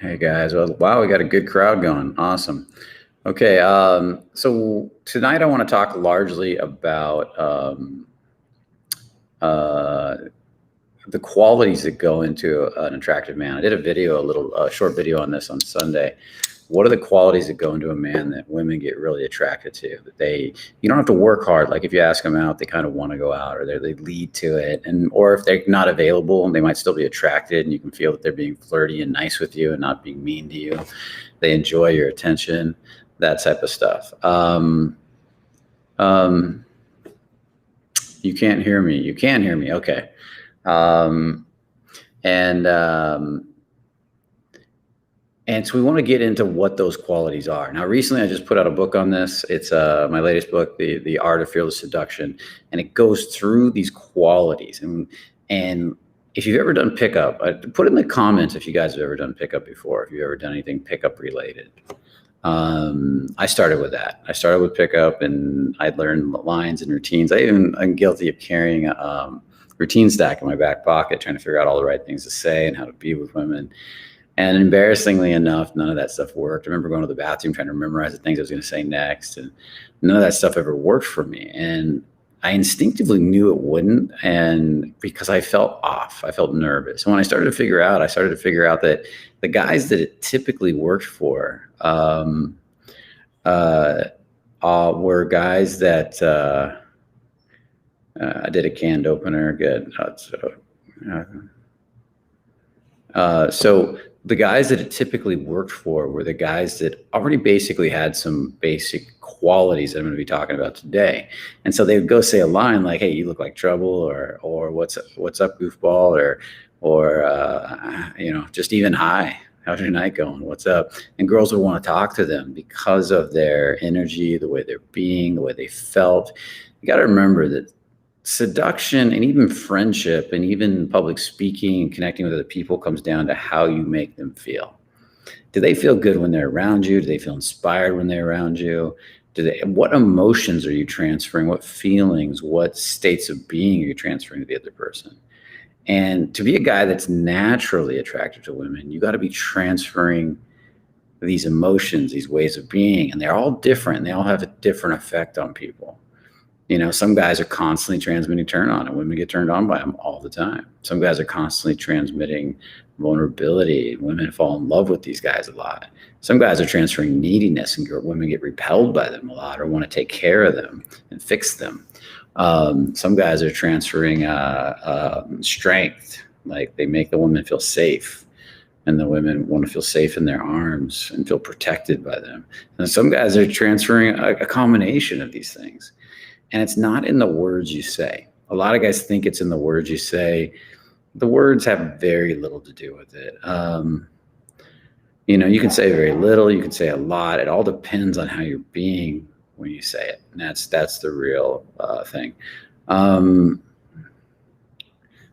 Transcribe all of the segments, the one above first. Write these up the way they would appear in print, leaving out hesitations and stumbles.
Hey guys, well, wow, we got a good crowd going. Awesome. Okay, so tonight I want to talk largely about uh, the qualities that go into an attractive man. I did a short video on this on Sunday. What are the qualities that go into a man that women get really attracted to? You don't have to work hard. Like if you ask them out, they kind of want to go out, or they lead to it. Or if they're not available, they might still be attracted, and you can feel that they're being flirty and nice with you and not being mean to you. They enjoy your attention, that type of stuff. Um, you can't hear me. You can hear me. Okay. Um, and um, And so we want to get into what those qualities are. Now, recently I just put out a book on this. It's my latest book, The Art of Fearless Seduction, and it goes through these qualities. And if you've ever done pickup, put in the comments if you guys have ever done pickup before, if you've ever done anything pickup related. I started with that. I started with pickup, and I learned lines and routines. I'm guilty of carrying a routine stack in my back pocket, trying to figure out all the right things to say and how to be with women. And embarrassingly enough, none of that stuff worked. I remember going to the bathroom trying to memorize the things I was going to say next, and none of that stuff ever worked for me. And I instinctively knew it wouldn't, and because I felt off, I felt nervous. And when I started to figure out that the guys that it typically worked for were guys that I did a canned opener. Good. So the guys that it typically worked for were the guys that already basically had some basic qualities that I'm going to be talking about today. And so they would go say a line like, "Hey, you look like trouble," or what's up, goofball, or just even, "Hi, how's your night going? What's up?" And girls would want to talk to them because of their energy, the way they're being, the way they felt. You got to remember that seduction and even friendship and even public speaking and connecting with other people comes down to how you make them feel. Do they feel good when they're around you? Do they feel inspired when they're around you? What emotions are you transferring? What feelings, what states of being are you transferring to the other person? And to be a guy that's naturally attracted to women, you got to be transferring these emotions, these ways of being, and they're all different. They all have a different effect on people. Some guys are constantly transmitting turn on, and women get turned on by them all the time. Some guys are constantly transmitting vulnerability. Women fall in love with these guys a lot. Some guys are transferring neediness, and women get repelled by them a lot or want to take care of them and fix them. Some guys are transferring strength, like they make the woman feel safe, and the women want to feel safe in their arms and feel protected by them. And some guys are transferring a combination of these things. And it's not in the words you say. A lot of guys think it's in the words you say. The words have very little to do with it. You can say very little, you can say a lot. It all depends on how you're being when you say it. And that's the real thing.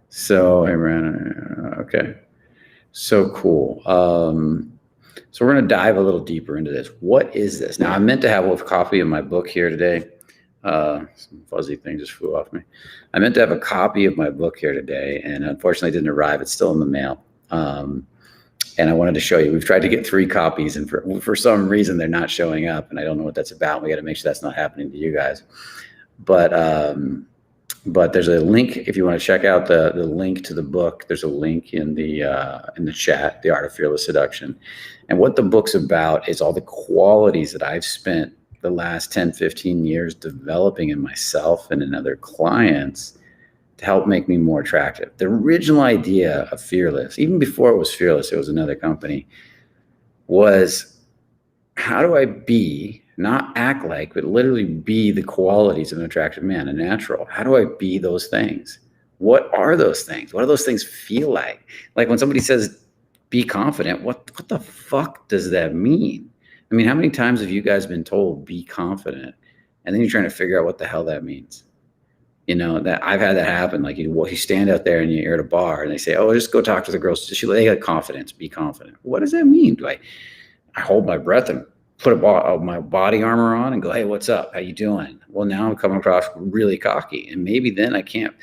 So, hey, Miranda, okay. So cool. So we're going to dive a little deeper into this. What is this? Now, I meant to have a copy of my book here today. Some fuzzy thing just flew off me. I meant to have a copy of my book here today, and unfortunately it didn't arrive. It's still in the mail. And I wanted to show you. We've tried to get 3 copies, and for some reason they're not showing up, and I don't know what that's about. We got to make sure that's not happening to you guys. But there's a link if you want to check out the link to the book. There's a link in the chat, The Art of Fearless Seduction. And what the book's about is all the qualities that I've spent the last 10, 15 years developing in myself and in other clients to help make me more attractive. The original idea of Fearless, even before it was Fearless, it was another company, was how do I be, not act like, but literally be the qualities of an attractive man, a natural? How do I be those things? What are those things? What do those things feel like? Like when somebody says, be confident, what the fuck does that mean? I mean, how many times have you guys been told be confident, and then you're trying to figure out what the hell that means? That I've had that happen. Like you stand out there and you're at a bar and they say, "Oh, just go talk to the girls. They got confidence. Be confident." What does that mean? Do I hold my breath and put my body armor on and go, "Hey, what's up? How you doing?" Well, now I'm coming across really cocky, and maybe then I can't.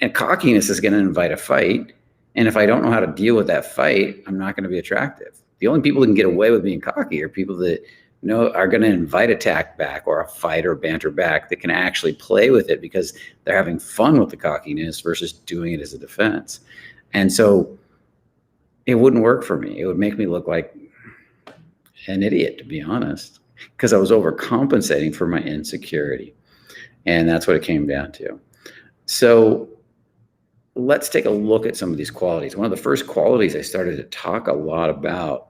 And cockiness is going to invite a fight. And if I don't know how to deal with that fight, I'm not going to be attractive. The only people that can get away with being cocky are people that are going to invite attack back or a fight or banter back, that can actually play with it because they're having fun with the cockiness versus doing it as a defense. And so it wouldn't work for me. It would make me look like an idiot, to be honest, because I was overcompensating for my insecurity. And that's what it came down to. So let's take a look at some of these qualities. One of the first qualities I started to talk a lot about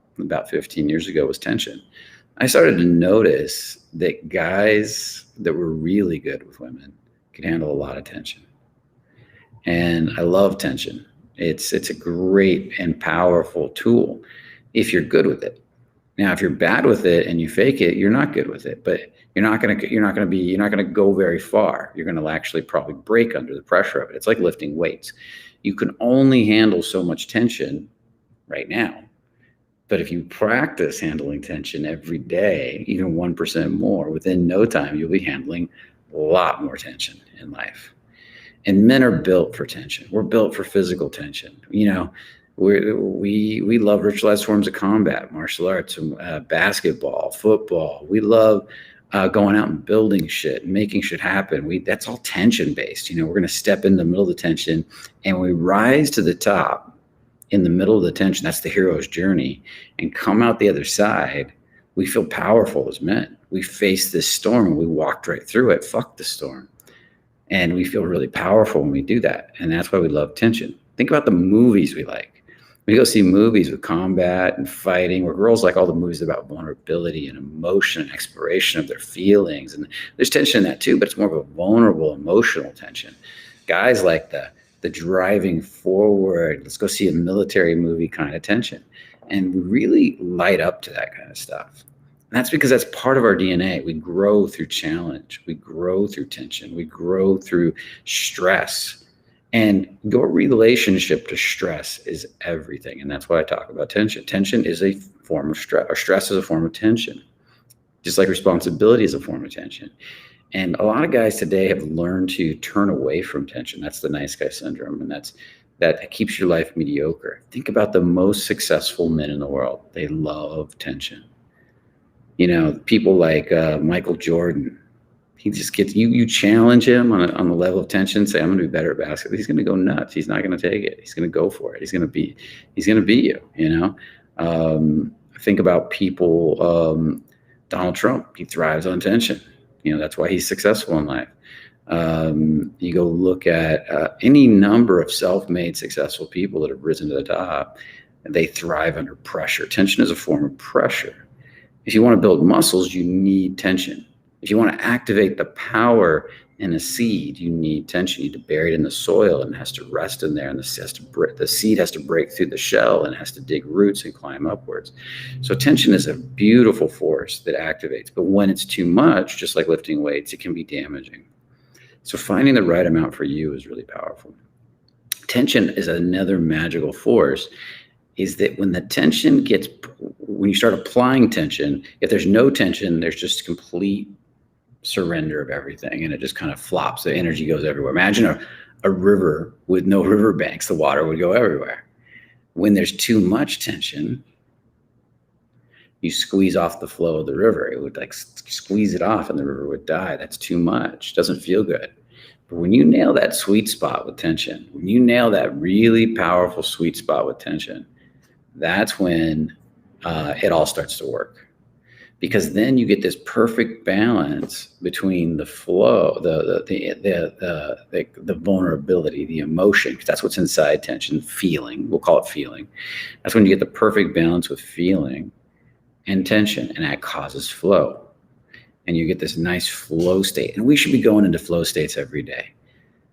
15 years ago was tension. I started to notice that guys that were really good with women could handle a lot of tension. And I love tension. It's a great and powerful tool if you're good with it. Now, if you're bad with it and you fake it, you're not good with it, but you're not going to go very far. You're going to actually probably break under the pressure of it. It's like lifting weights. You can only handle so much tension right now. But if you practice handling tension every day, even 1% more, within no time, you'll be handling a lot more tension in life. And men are built for tension. We're built for physical tension. We love ritualized forms of combat, martial arts, basketball, football. We love going out and building shit, making shit happen. That's all tension based. We're going to step in the middle of the tension and we rise to the top in the middle of the tension. That's the hero's journey, and come out the other side. We feel powerful as men. We face this storm and we walked right through it. Fuck the storm. And we feel really powerful when we do that. And that's why we love tension. Think about the movies we like. We go see movies with combat and fighting, where girls like all the movies about vulnerability and emotion and exploration of their feelings. And there's tension in that too, but it's more of a vulnerable emotional tension. Guys like the driving forward, let's go see a military movie kind of tension. And we really light up to that kind of stuff. And that's because that's part of our DNA. We grow through challenge. We grow through tension. We grow through stress. And your relationship to stress is everything. And that's why I talk about tension. Tension is a form of stress, or stress is a form of tension. Just like responsibility is a form of tension. And a lot of guys today have learned to turn away from tension. That's the nice guy syndrome. And that keeps your life mediocre. Think about the most successful men in the world. They love tension. People like Michael Jordan. He just gets, you challenge him on the level of tension, say, I'm going to be better at basketball. He's going to go nuts. He's not going to take it. He's going to go for it. He's going to beat you, think about people, Donald Trump, he thrives on tension. That's why he's successful in life. You go look at any number of self-made successful people that have risen to the top, and they thrive under pressure. Tension is a form of pressure. If you want to build muscles, you need tension. If you want to activate the power in a seed, you need tension. You need to bury it in the soil, and it has to rest in there, and the seed has to break through the shell and has to dig roots and climb upwards. So tension is a beautiful force that activates, but when it's too much, just like lifting weights, it can be damaging. So finding the right amount for you is really powerful. Tension is another magical force, is that when you start applying tension, if there's no tension, there's just complete surrender of everything, and it just kind of flops. The energy goes everywhere. Imagine a river with no river banks. The water would go everywhere. When there's too much tension, you squeeze off the flow of the river. It would squeeze it off and the river would die. That's too much. Doesn't feel good. But when you nail that sweet spot with tension, when you nail that really powerful sweet spot with tension, that's when it all starts to work. Because then you get this perfect balance between the flow, the vulnerability, the emotion, because that's what's inside tension, feeling. We'll call it feeling. That's when you get the perfect balance with feeling and tension, and that causes flow. And you get this nice flow state. And we should be going into flow states every day.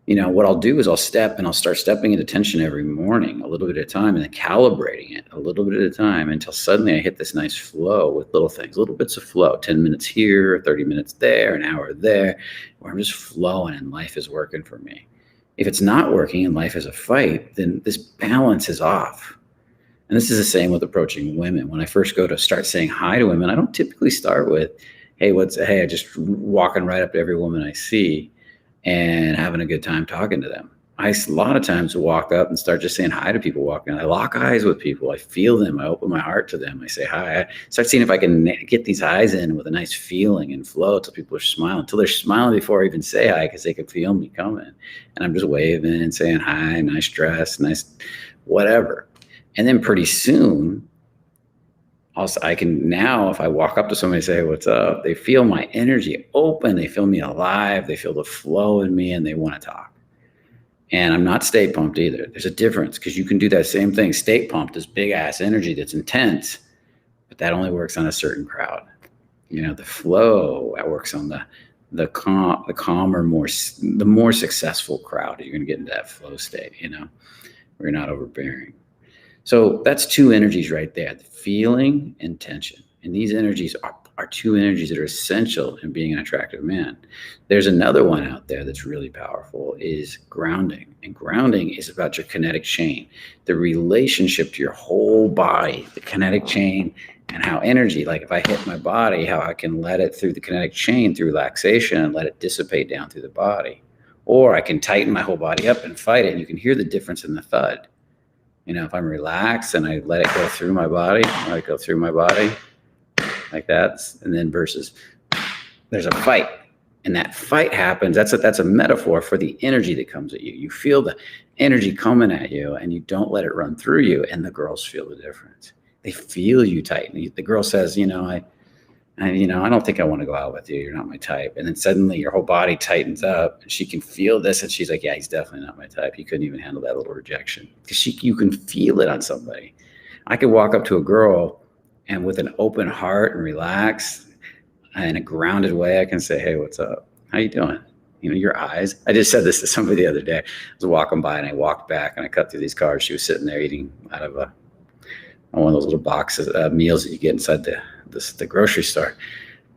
What I'll do is I'll start stepping into tension every morning, a little bit at a time, and then calibrating it a little bit at a time until suddenly I hit this nice flow with little things, little bits of flow, 10 minutes here, 30 minutes there, an hour there, where I'm just flowing and life is working for me. If it's not working and life is a fight, then this balance is off. And this is the same with approaching women. When I first go to start saying hi to women, I don't typically start with, hey, I just walking right up to every woman I see and having a good time talking to them. a lot of times walk up and start just saying hi to people walking. I lock eyes with people. I feel them. I open my heart to them. I say hi. I start seeing if I can get these eyes in with a nice feeling and flow until people are smiling, until they're smiling before I even say hi because they can feel me coming. And I'm just waving and saying hi, nice dress, nice whatever. And then pretty soon, also, I can now, if I walk up to somebody and say, what's up? They feel my energy open. They feel me alive. They feel the flow in me and they want to talk. And I'm not state pumped either. There's a difference because you can do that same thing. State pumped, this big ass energy that's intense, but that only works on a certain crowd. The flow that works on the calmer, the more successful crowd. You're going to get into that flow state, where you're not overbearing. So that's two energies right there, the feeling and tension. And these energies are two energies that are essential in being an attractive man. There's another one out there that's really powerful is grounding. And grounding is about your kinetic chain, the relationship to your whole body, the kinetic chain, and how energy, like if I hit my body, how I can let it through the kinetic chain through relaxation and let it dissipate down through the body. Or I can tighten my whole body up and fight it. And you can hear the difference in the thud. If I'm relaxed and I let it go through my body, like that, and then versus there's a fight, and that fight happens. That's a metaphor for the energy that comes at you. You feel the energy coming at you, and you don't let it run through you. And the girls feel the difference. They feel you tighten. The girl says, I don't think I want to go out with you. You're not my type. And then suddenly your whole body tightens up and she can feel this. And she's like, yeah, he's definitely not my type. He couldn't even handle that little rejection because you can feel it on somebody. I could walk up to a girl and with an open heart and relaxed and a grounded way, I can say, hey, what's up? How you doing? Your eyes. I just said this to somebody the other day. I was walking by and I walked back and I cut through these cars. She was sitting there eating out of one of those little boxes meals that you get inside the grocery store.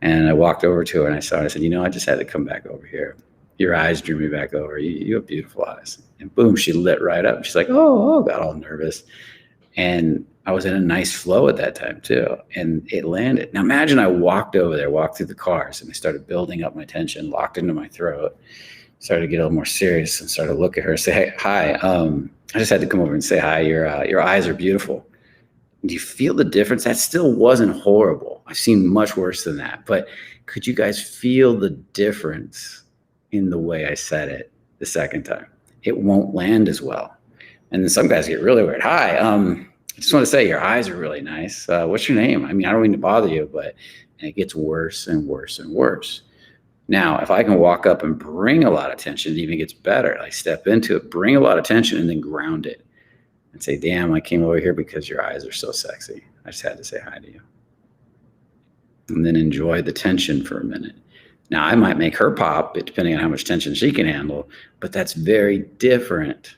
And I walked over to her and I saw her. I said, I just had to come back over here. Your eyes drew me back over. You have beautiful eyes. And boom, she lit right up. She's like, oh, got all nervous. And I was in a nice flow at that time too. And it landed. Now imagine I walked over there, walked through the cars and I started building up my tension, locked into my throat, started to get a little more serious and started to look at her and say, hey, hi. I just had to come over and say hi. Your eyes are beautiful. Do you feel the difference? That still wasn't horrible. I've seen much worse than that. But could you guys feel the difference in the way I said it the second time? It won't land as well. And then some guys get really weird. Hi, I just want to say your eyes are really nice. What's your name? I don't mean to bother you, but it gets worse and worse and worse. Now, if I can walk up and bring a lot of tension, it even gets better. I step into it, bring a lot of tension, and then ground it. And say, damn, I came over here because your eyes are so sexy. I just had to say hi to you. And then enjoy the tension for a minute. Now, I might make her pop, depending on how much tension she can handle, but that's very different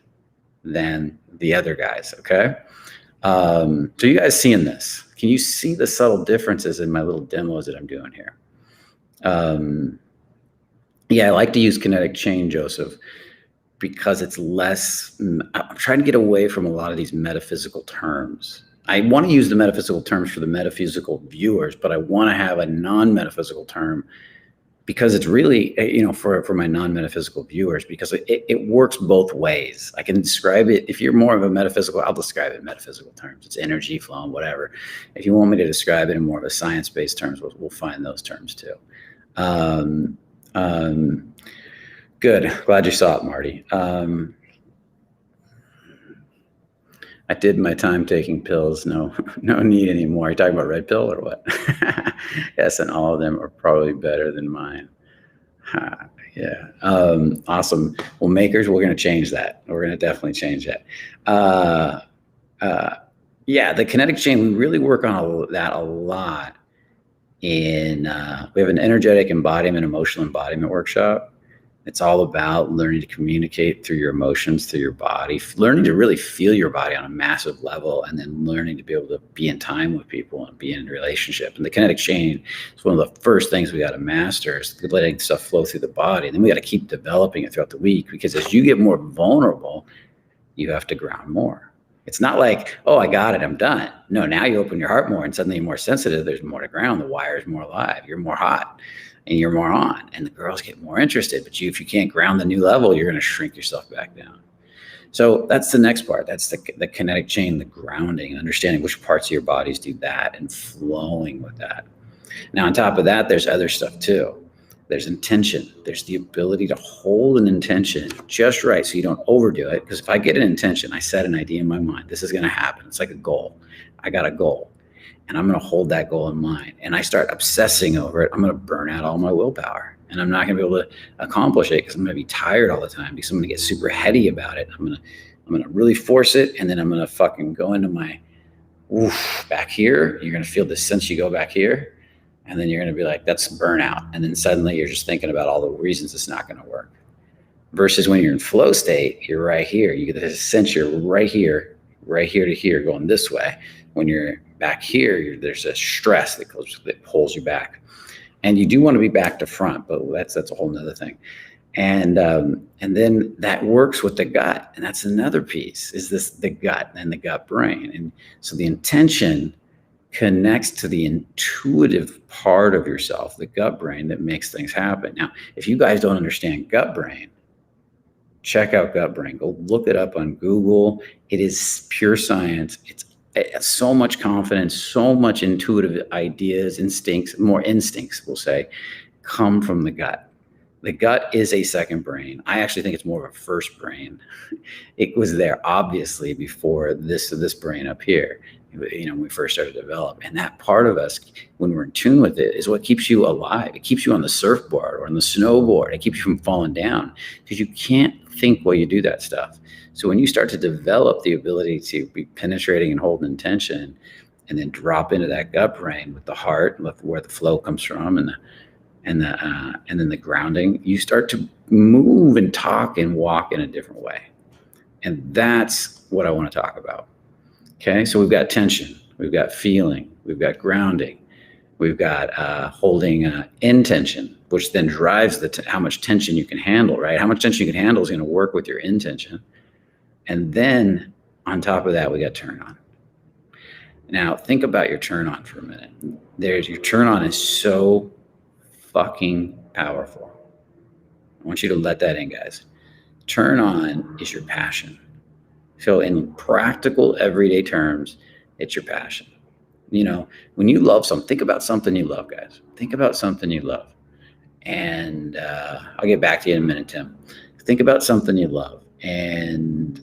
than the other guys, okay? So you guys seeing this? Can you see the subtle differences in my little demos that I'm doing here? Yeah, I like to use kinetic chain, Joseph, because it's less, I'm trying to get away from a lot of these metaphysical terms. I want to use the metaphysical terms for the metaphysical viewers, but I want to have a non-metaphysical term because it's really, for my non-metaphysical viewers, because it works both ways. I can describe it. If you're more of a metaphysical, I'll describe it in metaphysical terms. It's energy flow and whatever. If you want me to describe it in more of a science-based terms, we'll find those terms too. Good. Glad you saw it, Marty. I did my time taking pills. No need anymore. Are you talking about red pill or what? Yes, and all of them are probably better than mine. Yeah. Awesome. Well, makers, we're going to change that. We're going to definitely change that. Yeah, the kinetic chain, we really work on that a lot. We have an energetic embodiment, emotional embodiment workshop. It's all about learning to communicate through your emotions, through your body, learning to really feel your body on a massive level, and then learning to be able to be in time with people and be in a relationship. And the kinetic chain is one of the first things we got to master, is letting stuff flow through the body. And then we got to keep developing it throughout the week, because as you get more vulnerable, you have to ground more. It's not like, oh, I got it, I'm done. No, now you open your heart more and suddenly you're more sensitive. There's more to ground. The wire is more alive. You're more hot. And you're more on, and the girls get more interested. But if you can't ground the new level, you're going to shrink yourself back down. So that's the next part. That's the kinetic chain, the grounding, understanding which parts of your bodies do that and flowing with that. Now, on top of that, there's other stuff too. There's intention. There's the ability to hold an intention just right so you don't overdo it. Because if I get an intention, I set an idea in my mind, this is going to happen. It's like a goal. I got a goal and I'm going to hold that goal in mind. And I start obsessing over it. I'm going to burn out all my willpower and I'm not going to be able to accomplish it because I'm going to be tired all the time because I'm going to get super heady about it. I'm going to really force it. And then I'm going to fucking go into my back here. You're going to feel this sense you go back here. And then you're going to be like, that's burnout. And then suddenly you're just thinking about all the reasons it's not going to work. Versus when you're in flow state, you're right here. You get this sense you're right here to here, going this way. When you're back here, there's a stress that pulls you back. And you do want to be back to front, but that's a whole nother thing. And then that works with the gut. And that's another piece, is the gut and the gut brain. And so the intention connects to the intuitive part of yourself, the gut brain, that makes things happen. Now, if you guys don't understand gut brain, check out gut brain. Go look it up on Google. It is pure science. It's so much confidence, so much intuitive ideas, instincts, more instincts, we'll say, come from the gut. The gut is a second brain. I actually think it's more of a first brain. It was there obviously before this brain up here. When we first started to develop. And that part of us, when we're in tune with it, is what keeps you alive. It keeps you on the surfboard or on the snowboard. It keeps you from falling down because you can't think while you do that stuff. So when you start to develop the ability to be penetrating and holding intention and then drop into that gut brain with the heart, where the flow comes from and then the grounding, you start to move and talk and walk in a different way. And that's what I want to talk about. Okay, so we've got tension, we've got feeling, we've got grounding, we've got holding intention, which then drives how much tension you can handle, right? How much tension you can handle is going to work with your intention. And then on top of that, we got turn on. Now, think about your turn on for a minute. Your turn on is so fucking powerful. I want you to let that in, guys. Turn on is your passion. So in practical, everyday terms, it's your passion. When you love something, think about something you love, guys. Think about something you love. And I'll get back to you in a minute, Tim. Think about something you love. And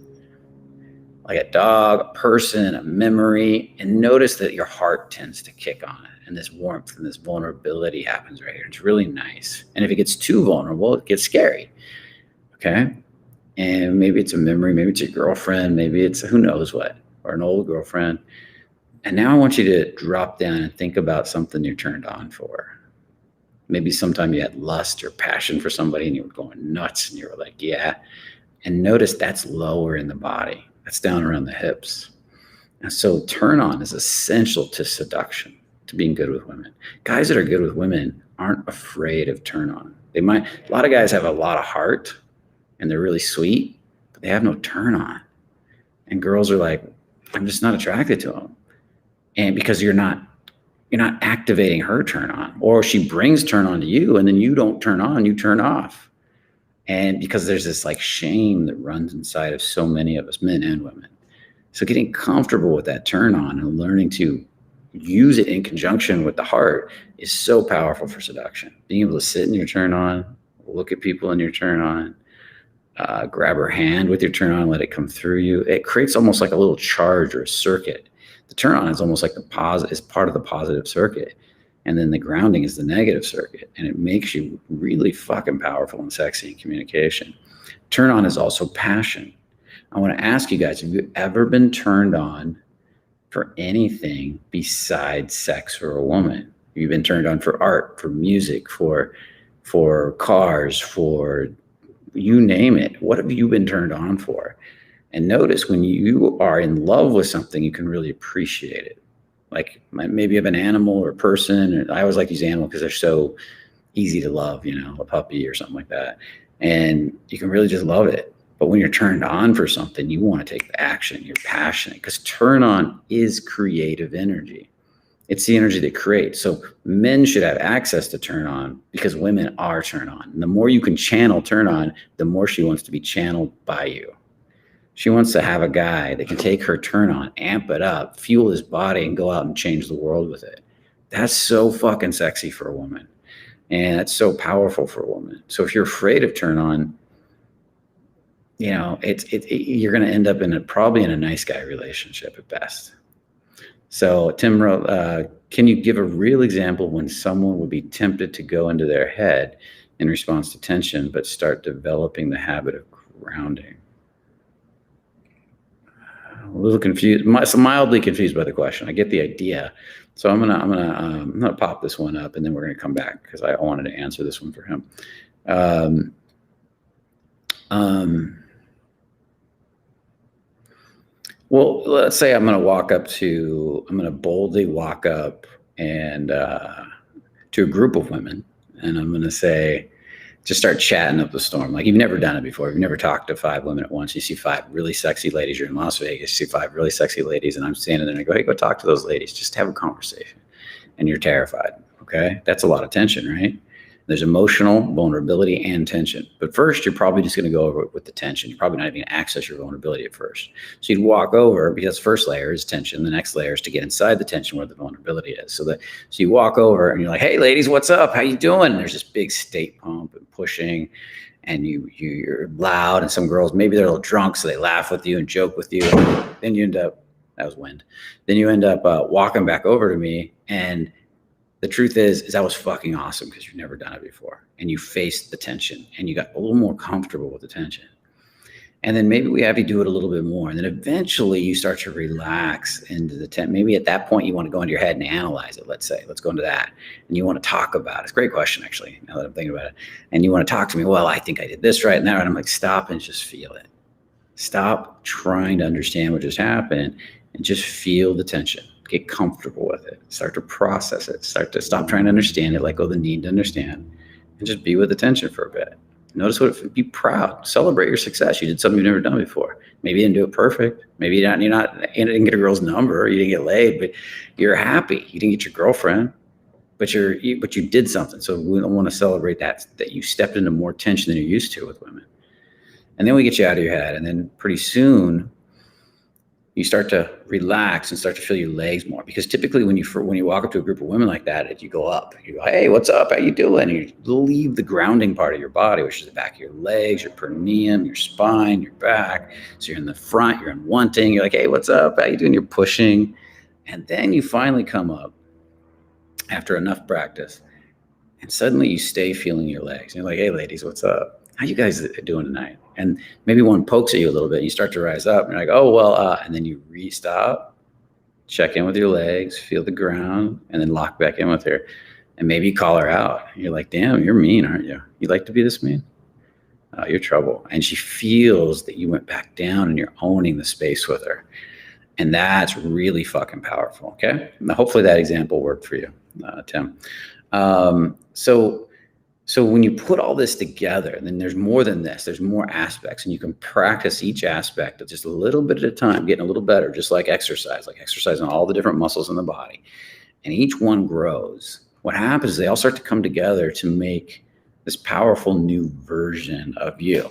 like a dog, a person, a memory, and notice that your heart tends to kick on it. And this warmth and this vulnerability happens right here. It's really nice. And if it gets too vulnerable, it gets scary. Okay? And maybe it's a memory, maybe it's your girlfriend, maybe it's who knows what, or an old girlfriend. And now I want you to drop down and think about something you're turned on for. Maybe sometime you had lust or passion for somebody and you were going nuts and you were like, yeah. And notice that's lower in the body. That's down around the hips. And so turn on is essential to seduction, to being good with women. Guys that are good with women aren't afraid of turn on. A lot of guys have a lot of heart, and they're really sweet, but they have no turn on. And girls are like, I'm just not attracted to them. And because you're not activating her turn on, or she brings turn on to you and then you don't turn on, you turn off. And because there's this like shame that runs inside of so many of us, men and women. So getting comfortable with that turn on and learning to use it in conjunction with the heart is so powerful for seduction. Being able to sit in your turn on, look at people in your turn on, grab her hand with your turn on, let it come through you. It creates almost like a little charge or a circuit. The turn on is almost like is part of the positive circuit. And then the grounding is the negative circuit. And it makes you really fucking powerful and sexy in communication. Turn on is also passion. I want to ask you guys, have you ever been turned on for anything besides sex or a woman? You've been turned on for art, for music, for cars, for you name it. What have you been turned on for? And notice when you are in love with something, you can really appreciate it. Like maybe you have an animal or a person. I always like these animals because they're so easy to love, a puppy or something like that. And you can really just love it. But when you're turned on for something, you want to take the action. You're passionate because turn on is creative energy. It's the energy that creates. So men should have access to turn on because women are turn on. And the more you can channel turn on, the more she wants to be channeled by you. She wants to have a guy that can take her turn on, amp it up, fuel his body, and go out and change the world with it. That's so fucking sexy for a woman. And that's so powerful for a woman. So if you're afraid of turn on, you're going to end up probably in a nice guy relationship at best. So Tim wrote, can you give a real example when someone would be tempted to go into their head in response to tension, but start developing the habit of grounding? A little confused, mildly confused by the question. I get the idea. So I'm gonna pop this one up, and then we're gonna come back because I wanted to answer this one for him. Well, let's say I'm gonna boldly walk up and to a group of women, and I'm gonna say, just start chatting up the storm. Like you've never done it before. You've never talked to 5 women at once. You see 5 really sexy ladies. You're in Las Vegas. You see 5 really sexy ladies, and I'm standing there and I go, hey, go talk to those ladies. Just have a conversation. And you're terrified. Okay, that's a lot of tension, right? There's emotional vulnerability and tension. But first, you're probably just going to go over it with the tension. You're probably not even going to access your vulnerability at first. So you'd walk over, because first layer is tension. The next layer is to get inside the tension where the vulnerability is. So you walk over and you're like, hey, ladies, what's up? How you doing? And there's this big state pump and pushing, and you're loud. And some girls, maybe they're a little drunk, so they laugh with you and joke with you. And then you end up, that was wind. Then you end up walking back over to me, and the truth is that was fucking awesome because you've never done it before, and you faced the tension and you got a little more comfortable with the tension. And then maybe we have you do it a little bit more. And then eventually you start to relax into the tension. Maybe at that point you want to go into your head and analyze it. Let's go into that. And you want to talk about it. It's a great question, actually, now that I'm thinking about it. And you want to talk to me. Well, I think I did this right and that. And I'm like, stop and just feel it. Stop trying to understand what just happened and just feel the tension. Get comfortable with it. Start to process it. Stop trying to understand it, let go of the need to understand, and just be with the tension for a bit. Notice be proud. Celebrate your success. You did something you've never done before. Maybe you didn't do it perfect. Maybe you didn't get a girl's number, or you didn't get laid, but you're happy. You didn't get your girlfriend, but you did something. So we don't want to celebrate that you stepped into more tension than you're used to with women. And then we get you out of your head, and then pretty soon you start to relax and start to feel your legs more. Because typically when you walk up to a group of women like that, you go up. You go, hey, what's up? How you doing? And you leave the grounding part of your body, which is the back of your legs, your perineum, your spine, your back. So you're in the front, you're in one thing. You're like, hey, what's up? How you doing? You're pushing. And then you finally come up after enough practice. And suddenly you stay feeling your legs. And you're like, hey, ladies, what's up? How you guys doing tonight? And maybe one pokes at you a little bit, and you start to rise up, and you're like, oh, well, and then you stop, check in with your legs, feel the ground, and then lock back in with her. And maybe you call her out. You're like, damn, you're mean, aren't you? You like to be this mean? Oh, you're trouble. And she feels that you went back down and you're owning the space with her. And that's really fucking powerful, okay? Now, hopefully that example worked for you, Tim. So when you put all this together, then there's more than this. There's more aspects, and you can practice each aspect just a little bit at a time, getting a little better, just like exercising all the different muscles in the body. And each one grows. What happens is they all start to come together to make this powerful new version of you.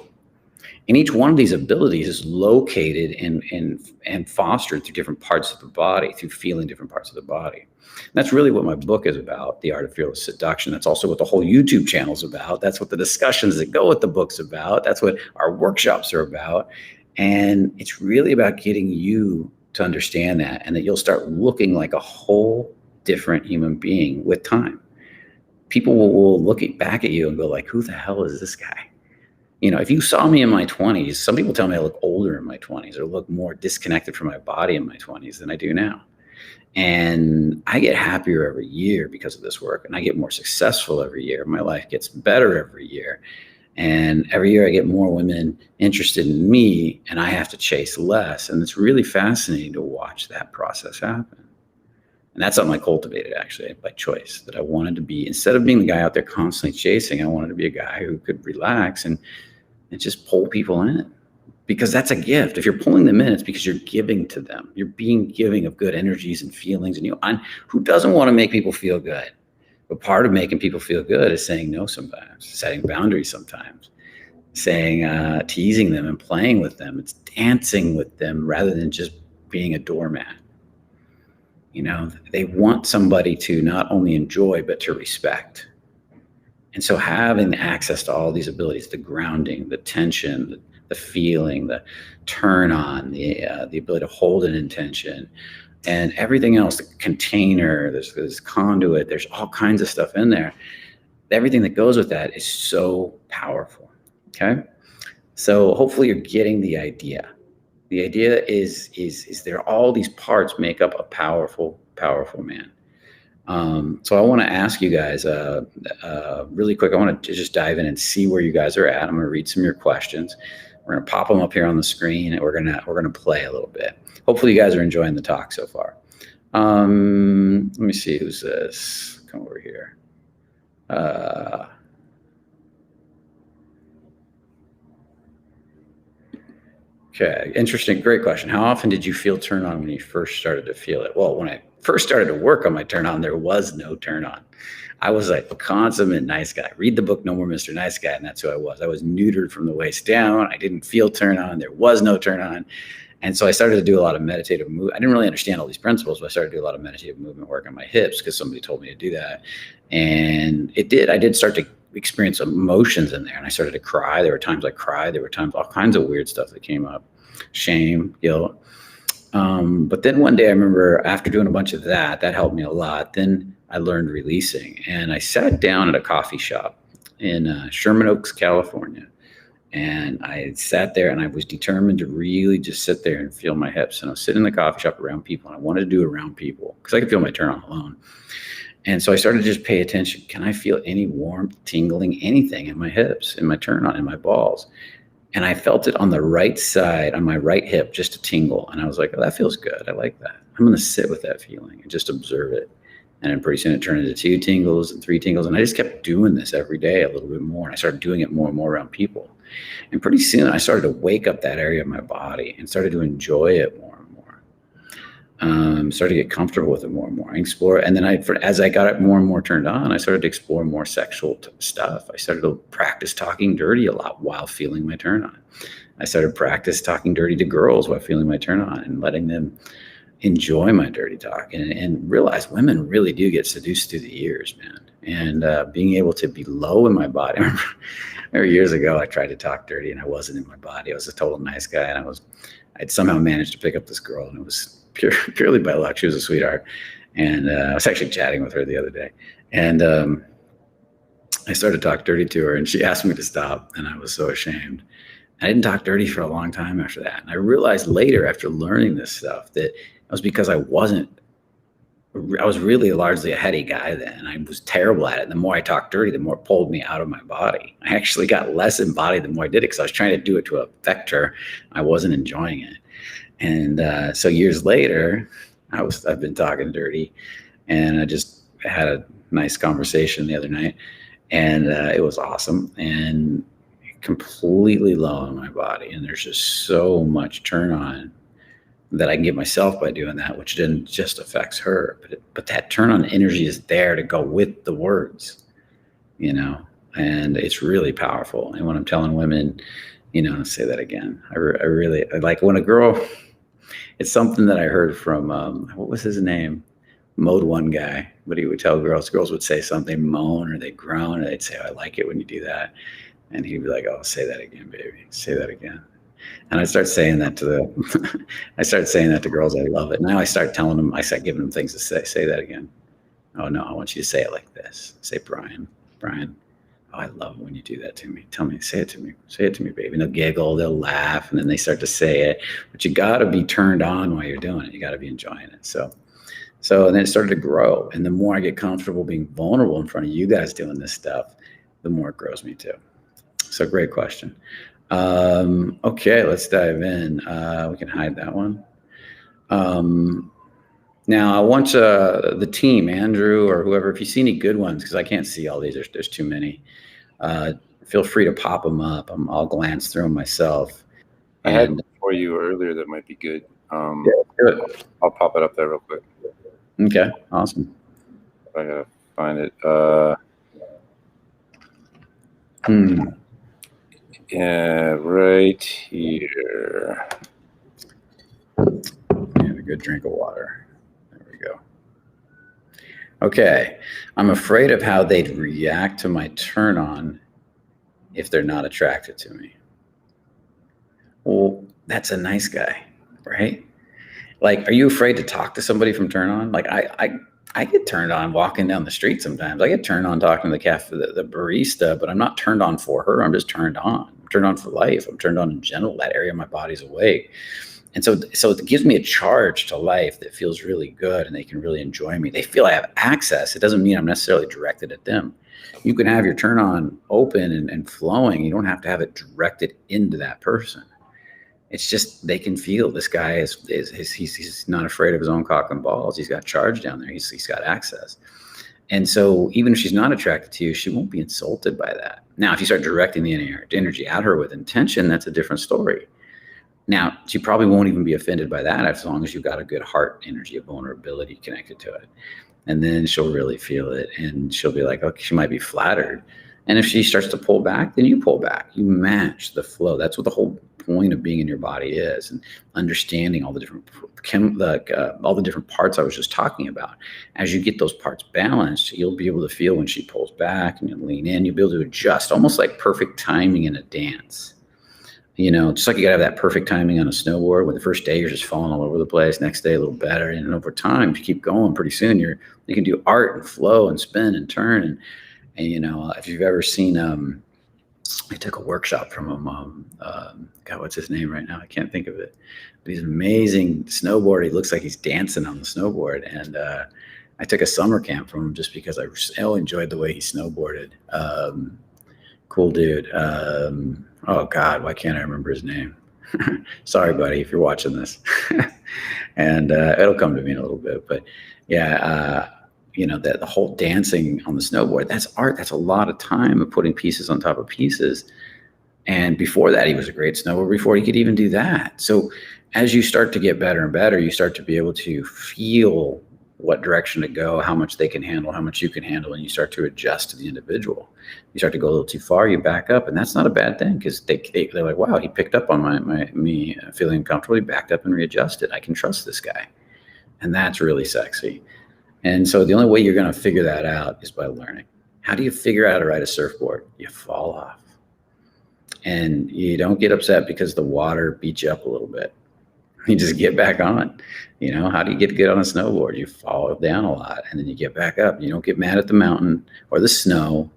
And each one of these abilities is located and fostered through different parts of the body, through feeling different parts of the body. And that's really what my book is about, The Art of Fearless Seduction. That's also what the whole YouTube channel is about. That's what the discussions that go with the book's about. That's what our workshops are about. And it's really about getting you to understand that, and that you'll start looking like a whole different human being with time. People will look back at you and go like, who the hell is this guy? You know, if you saw me in my 20s, some people tell me I look older in my 20s or look more disconnected from my body in my 20s than I do now. And I get happier every year because of this work, and I get more successful every year. My life gets better every year. And every year I get more women interested in me, and I have to chase less. And it's really fascinating to watch that process happen. And that's something I cultivated, actually, by choice, that I wanted to be, instead of being the guy out there constantly chasing, I wanted to be a guy who could relax and just pull people in. Because that's a gift. If you're pulling them in, it's because you're giving to them. You're being giving of good energies and feelings. And who doesn't want to make people feel good? But part of making people feel good is saying no sometimes, setting boundaries sometimes. saying, teasing them and playing with them. It's dancing with them rather than just being a doormat. You know, they want somebody to not only enjoy, but to respect. And so having access to all these abilities, the grounding, the tension, the feeling, the turn on, the ability to hold an intention, and everything else, the container, there's conduit, there's all kinds of stuff in there. Everything that goes with that is so powerful. Okay. So hopefully you're getting the idea. The idea is there all these parts make up a powerful, powerful man. So I want to ask you guys really quick. I want to just dive in and see where you guys are at. I'm going to read some of your questions. We're going to pop them up here on the screen, and we're going to play a little bit. Hopefully, you guys are enjoying the talk so far. Let me see who's this. Come over here. Okay, interesting. Great question. How often did you feel turn on when you first started to feel it? Well, when I first started to work on my turn on, there was no turn on. I was like a consummate nice guy. Read the book No More Mr. Nice Guy, and that's who I was. I was neutered from the waist down. I didn't feel turn on. There was no turn on. And so I started to do a lot of meditative movement. I didn't really understand all these principles, but I started to do a lot of meditative movement work on my hips because somebody told me to do that. And I did start to experience emotions in there. And I started to cry. There were times I cried. There were times all kinds of weird stuff that came up. Shame, guilt. But then one day I remember after doing a bunch of that helped me a lot. Then I learned releasing. And I sat down at a coffee shop in Sherman Oaks, California. And I sat there and I was determined to really just sit there and feel my hips. And I was sitting in the coffee shop around people, and I wanted to do it around people because I could feel my turn on alone. And so I started to just pay attention. Can I feel any warmth, tingling, anything in my hips, in my turn on, in my balls? And I felt it on the right side, on my right hip, just a tingle. And I was like, oh, that feels good. I like that. I'm going to sit with that feeling and just observe it. And then pretty soon it turned into 2 tingles and 3 tingles. And I just kept doing this every day a little bit more. And I started doing it more and more around people. And pretty soon I started to wake up that area of my body and started to enjoy it more and more. Started to get comfortable with it more and more. I explore, and then as I got it more and more turned on, I started to explore more sexual stuff. I started to practice talking dirty a lot while feeling my turn on. I started practice talking dirty to girls while feeling my turn on and letting them enjoy my dirty talk and realize women really do get seduced through the years, man. And being able to be low in my body. I remember years ago, I tried to talk dirty and I wasn't in my body. I was a total nice guy, and I'd somehow managed to pick up this girl, and it was purely by luck. She was a sweetheart. And I was actually chatting with her the other day, and I started to talk dirty to her, and she asked me to stop, and I was so ashamed. I didn't talk dirty for a long time after that. And I realized later, after learning this stuff, that it was because I was really largely a heady guy then, and I was terrible at it. And the more I talked dirty, the more it pulled me out of my body. I actually got less embodied the more I did it because I was trying to do it to affect her. I wasn't enjoying it. And so years later, I've been talking dirty, and I just had a nice conversation the other night, and it was awesome and completely low in my body. And there's just so much turn on that I can give myself by doing that, which then just affects her. But that turn on energy is there to go with the words, and it's really powerful. And when I'm telling women, say that again, I really like when a girl, it's something that I heard from, what was his name? Mode One guy, but he would tell girls would say something, moan, or they'd groan, or they'd say, oh, I like it when you do that. And he'd be like, oh, say that again, baby. Say that again. And I start saying that to girls. I love it. Now I start telling them, I start giving them things to say that again. Oh no, I want you to say it like this. Say, Brian, oh, I love it when you do that to me. Tell me, say it to me, baby. And they'll giggle, they'll laugh, and then they start to say it. But you got to be turned on while you're doing it. You got to be enjoying it. So and then it started to grow. And the more I get comfortable being vulnerable in front of you guys doing this stuff, the more it grows me too. So great question. Okay, let's dive in. We can hide that one. Now I want the team, Andrew or whoever, if you see any good ones, because I can't see all these, there's too many. Feel free to pop them up. I'll glance through them myself. I had one for you earlier that might be good. Good. I'll pop it up there real quick. Okay, awesome. I gotta find it. Yeah, right here. And a good drink of water. There we go. Okay. I'm afraid of how they'd react to my turn on if they're not attracted to me. Well, that's a nice guy, right? Like, are you afraid to talk to somebody from turn on? Like, I get turned on walking down the street sometimes. I get turned on talking to the cafe, the barista, but I'm not turned on for her. I'm just turned on. I'm turned on for life. I'm turned on in general. That area of my body's awake. And so it gives me a charge to life that feels really good, and they can really enjoy me. They feel I have access. It doesn't mean I'm necessarily directed at them. You can have your turn on open and flowing. You don't have to have it directed into that person. It's just they can feel this guy he's not afraid of his own cock and balls. He's got charge down there. He's got access. And so even if she's not attracted to you, she won't be insulted by that. Now, if you start directing the energy at her with intention, that's a different story. Now, she probably won't even be offended by that as long as you've got a good heart energy of vulnerability connected to it. And then she'll really feel it, and she'll be like, okay, she might be flattered. And if she starts to pull back, then you pull back. You match the flow. That's what the whole point of being in your body is, and understanding all the different all the different parts I was just talking about. As you get those parts balanced, you'll be able to feel when she pulls back, and you lean in. You'll be able to adjust, almost like perfect timing in a dance. You know, just like you gotta have that perfect timing on a snowboard. When the first day you're just falling all over the place, next day a little better, and over time, if you keep going, pretty soon you can do art and flow and spin and turn. And you know, if you've ever seen, I took a workshop from him. God, what's his name right now? I can't think of it. But he's an amazing snowboarder. He looks like he's dancing on the snowboard. And I took a summer camp from him just because I so enjoyed the way he snowboarded. Cool dude. Oh God, why can't I remember his name? Sorry, buddy, if you're watching this. And it'll come to me in a little bit. But yeah, you know, that the whole dancing on the snowboard, that's art. That's a lot of time of putting pieces on top of pieces. And before that, he was a great snowboarder before he could even do that. So as you start to get better and better, you start to be able to feel what direction to go, how much they can handle, how much you can handle, and you start to adjust to the individual. You start to go a little too far, you back up, and that's not a bad thing, because they're like, wow, he picked up on me feeling comfortable. He backed up and readjusted. I can trust this guy. And that's really sexy. And so the only way you're going to figure that out is by learning. How do you figure out how to ride a surfboard? You fall off. And you don't get upset because the water beats you up a little bit. You just get back on. You know, how do you get good on a snowboard? You fall down a lot, and then you get back up. You don't get mad at the mountain or the snow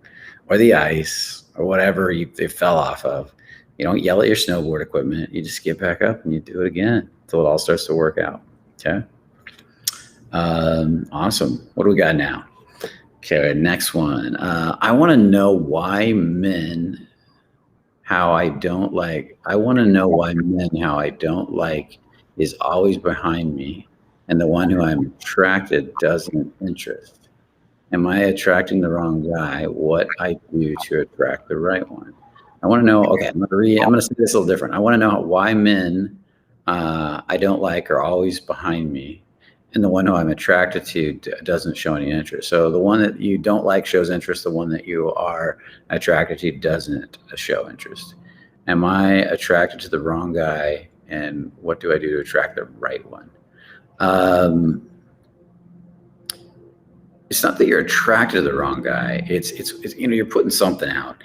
or the ice or whatever they fell off of. You don't yell at your snowboard equipment. You just get back up and you do it again until it all starts to work out. Okay. Awesome. What do we got now? Okay, next one. I want to know why men how I don't like is always behind me, and the one who I'm attracted doesn't interest. Am I attracting the wrong guy? What I do to attract the right one? I want to know. Okay, I'm going to say this a little different. I want to know why men I don't like are always behind me, and the one who I'm attracted to doesn't show any interest. So the one that you don't like shows interest. The one that you are attracted to doesn't show interest. Am I attracted to the wrong guy? And what do I do to attract the right one? It's not that you're attracted to the wrong guy. It's you know, you're putting something out.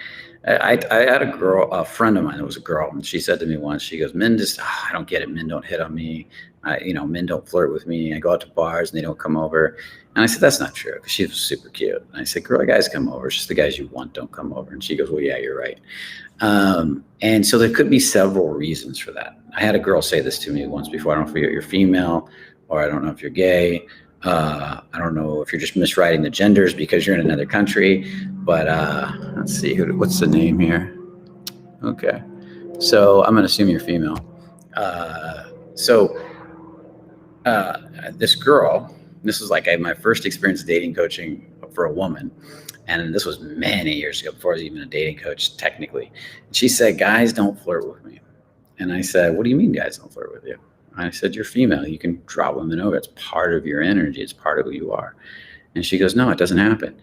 I had a friend of mine that was a girl, and she said to me once, she goes, men just, I don't get it. Men don't hit on me. Men don't flirt with me. I go out to bars and they don't come over. And I said, that's not true, because she was super cute. And I said, girl, guys come over. It's just the guys you want don't come over. And she goes, well, yeah, you're right. And so there could be several reasons for that. I had a girl say this to me once before. I don't know if you're female, or I don't know if you're gay. I don't know if you're just miswriting the genders because you're in another country, but let's see, what's the name here? Okay, so I'm gonna assume you're female. This girl, this was like my first experience dating coaching for a woman, and this was many years ago before I was even a dating coach technically. She said, guys don't flirt with me. And I said, what do you mean guys don't flirt with you? I said, you're female. You can draw women over. It's part of your energy. It's part of who you are. And she goes, no, it doesn't happen.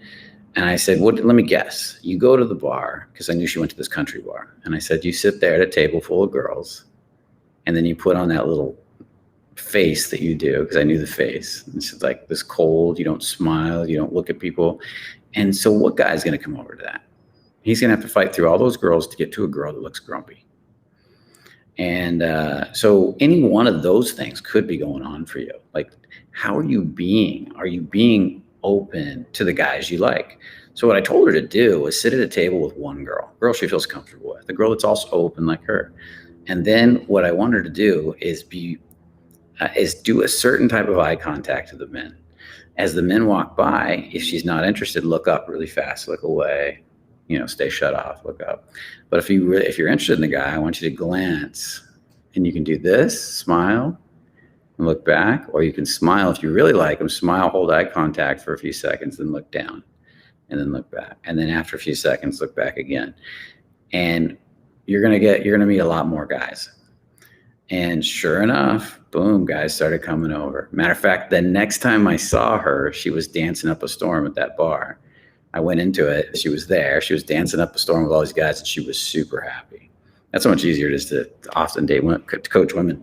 And I said, "What? Let me guess. You go to the bar," because I knew she went to this country bar. And I said, "You sit there at a table full of girls, and then you put on that little face that you do," because I knew the face. It's like this cold. You don't smile. You don't look at people. And so, what guy is going to come over to that? He's going to have to fight through all those girls to get to a girl that looks grumpy. And so, any one of those things could be going on for you. Like, how are you being? Are you being open to the guys you like? So what I told her to do was sit at a table with one girl she feels comfortable with, a girl that's also open like her. And then what I want her to do is do a certain type of eye contact to the men. As the men walk by, if she's not interested, look up really fast, look away, stay shut off, look up. But if you're interested in the guy, I want you to glance, and you can do this, smile, and look back, or you can smile if you really like him, smile, hold eye contact for a few seconds, then look down, and then look back. And then after a few seconds, look back again. And you're gonna meet a lot more guys. And sure enough, boom, guys started coming over. Matter of fact, the next time I saw her, she was dancing up a storm at that bar. I went into it, she was there, she was dancing up a storm with all these guys, and she was super happy. That's so much easier just to often date women, to coach women.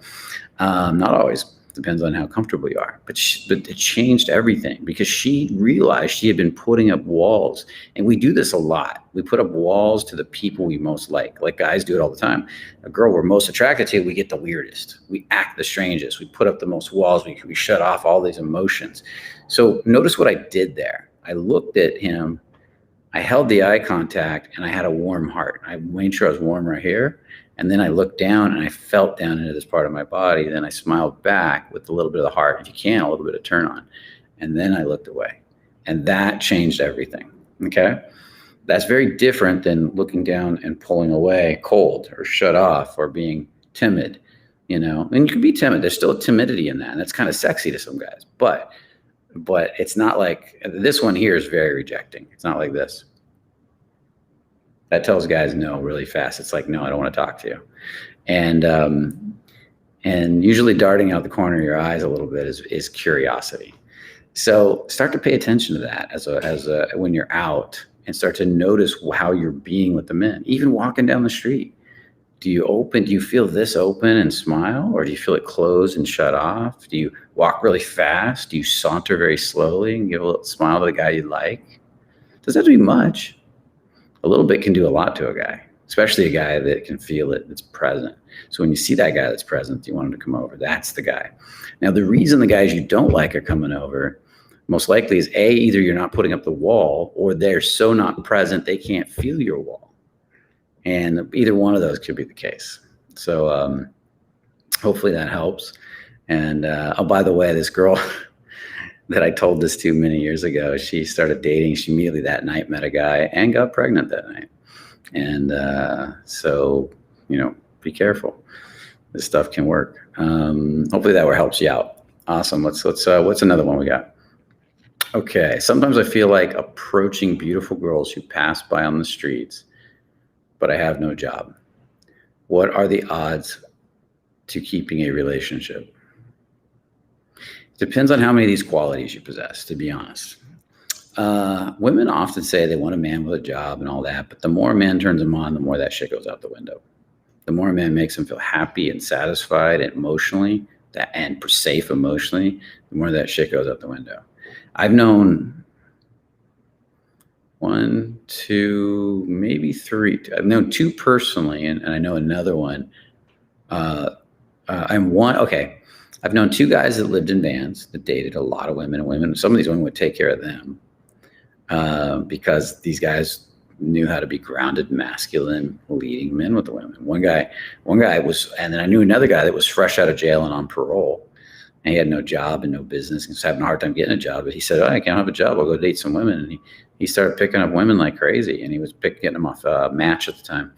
Not always. Depends on how comfortable you are. But it changed everything, because she realized she had been putting up walls. And we do this a lot. We put up walls to the people we most like. Like guys do it all the time. A girl we're most attracted to, we get the weirdest. We act the strangest. We put up the most walls. We shut off all these emotions. So notice what I did there. I looked at him. I held the eye contact, and I had a warm heart. I made sure I was warm right here. And then I looked down, and I felt down into this part of my body. Then I smiled back with a little bit of the heart, if you can, a little bit of turn on. And then I looked away. And that changed everything. Okay? That's very different than looking down and pulling away cold or shut off or being timid, And you can be timid. There's still a timidity in that. And that's kind of sexy to some guys. But it's not like this one here is very rejecting. It's not like this. That tells guys no really fast. It's like, no, I don't want to talk to you. And usually darting out the corner of your eyes a little bit is curiosity. So start to pay attention to that as when you're out, and start to notice how you're being with the men. Even walking down the street, do you feel this open and smile, or do you feel it closed and shut off? Do you walk really fast? Do you saunter very slowly and give a little smile to the guy you like? Doesn't have to be much. A little bit can do a lot to a guy, especially a guy that can feel it, that's present. So when you see that guy that's present, you want him to come over. That's the guy. Now, the reason the guys you don't like are coming over, most likely is either you're not putting up the wall, or they're so not present they can't feel your wall. And either one of those could be the case. So hopefully that helps. And oh, by the way, this girl that I told this to many years ago, she started dating. She immediately that night met a guy and got pregnant that night. And so, be careful. This stuff can work. Hopefully that helps you out. Awesome. What's another one we got? Okay. Sometimes I feel like approaching beautiful girls who pass by on the streets, but I have no job. What are the odds to keeping a relationship? Depends on how many of these qualities you possess, to be honest. Women often say they want a man with a job and all that, but the more a man turns them on, the more that shit goes out the window. The more a man makes them feel happy and satisfied and emotionally, and safe emotionally, the more that shit goes out the window. I've known 1, 2, maybe 3. I've known 2 personally, and I know another one. I've known 2 guys that lived in vans that dated a lot of women, and some of these women would take care of them because these guys knew how to be grounded, masculine, leading men with the women. One guy was, and then I knew another guy that was fresh out of jail and on parole, and he had no job and no business. He was having a hard time getting a job, but he said, I can't have a job. I'll go date some women. And he started picking up women like crazy, and he was getting them off Match at the time.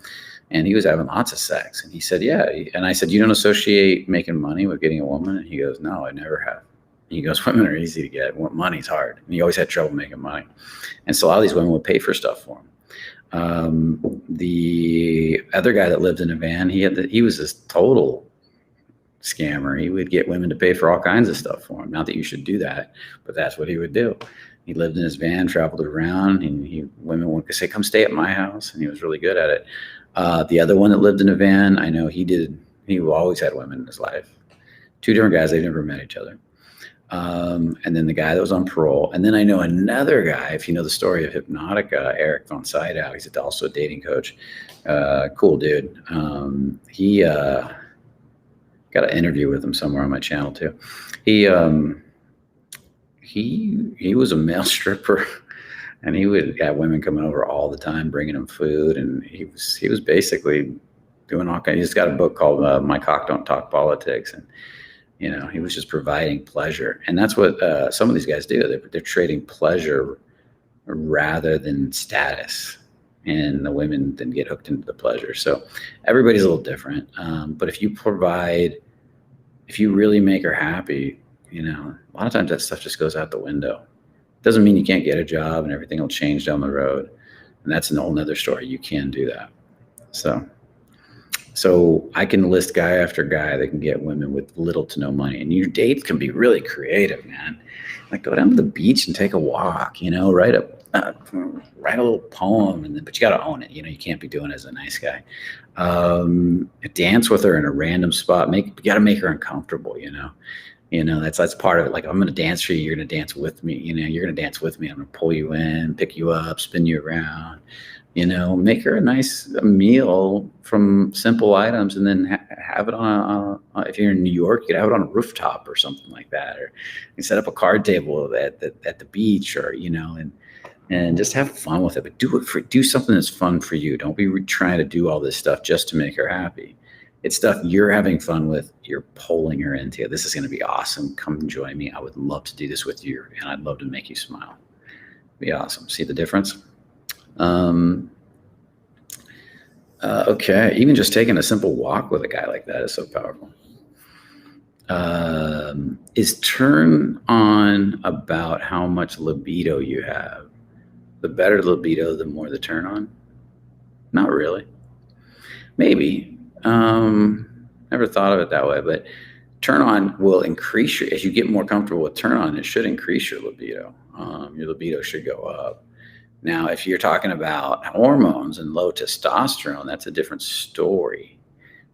And he was having lots of sex. And he said, yeah. And I said, you don't associate making money with getting a woman? And he goes, no, I never have. And he goes, women are easy to get. Money's hard. And he always had trouble making money. And so a lot of these women would pay for stuff for him. The other guy that lived in a van, he was this total scammer. He would get women to pay for all kinds of stuff for him. Not that you should do that, but that's what he would do. He lived in his van, traveled around, and women would say, "Come stay at my house," and he was really good at it. The other one that lived in a van, I know he always had women in his life. Two different guys, they've never met each other. And then the guy that was on parole. And then I know another guy, if you know the story of Hypnotica, Eric von Sydow, he's also a dating coach. Cool dude. He got an interview with him somewhere on my channel too. He was a male stripper, and he would have women coming over all the time, bringing him food, and he was basically doing all kinds. He's got a book called "My Cock Don't Talk Politics," and he was just providing pleasure. And that's what some of these guys do. They're trading pleasure rather than status, and the women then get hooked into the pleasure. So everybody's a little different. But if you really make her happy, a lot of times that stuff just goes out the window. Doesn't mean you can't get a job and everything will change down the road. And that's a whole nother story. You can do that. So I can list guy after guy that can get women with little to no money. And your dates can be really creative, man. Like, go down to the beach and take a walk, write a little poem, but you got to own it. You can't be doing it as a nice guy. Dance with her in a random spot. You got to make her uncomfortable, that's part of it. Like, I'm going to dance for you. You're going to dance with me. You're going to dance with me. I'm going to pull you in, pick you up, spin you around. Make her a nice meal from simple items, and then have it on if you're in New York, you could have it on a rooftop or something like that, or you set up a card table at the beach, or and just have fun with it. But do something that's fun for you. Don't be trying to do all this stuff just to make her happy. It's stuff you're having fun with. You're pulling her into. This is going to be awesome. Come join me. I would love to do this with you, and I'd love to make you smile. Be awesome. See the difference? Okay. Even just taking a simple walk with a guy like that is so powerful. Is turn on about how much libido you have? The better libido, the more the turn on? Not really. Maybe. Never thought of it that way, but turn on will increase as you get more comfortable with turn on, it should increase your libido. Your libido should go up. Now, if you're talking about hormones and low testosterone, that's a different story.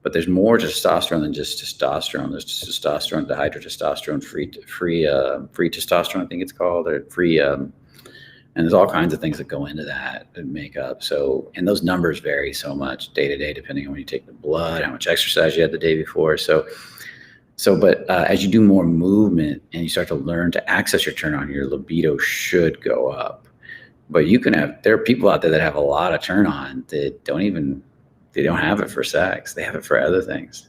But there's more testosterone than just testosterone. There's testosterone, dihydrotestosterone, free testosterone, I think it's called, or free. And there's all kinds of things that go into that make up. So, and those numbers vary so much day to day, depending on when you take the blood, how much exercise you had the day before. But as you do more movement and you start to learn to access your turn on, your libido should go up. But there are people out there that have a lot of turn on that they don't have it for sex. They have it for other things.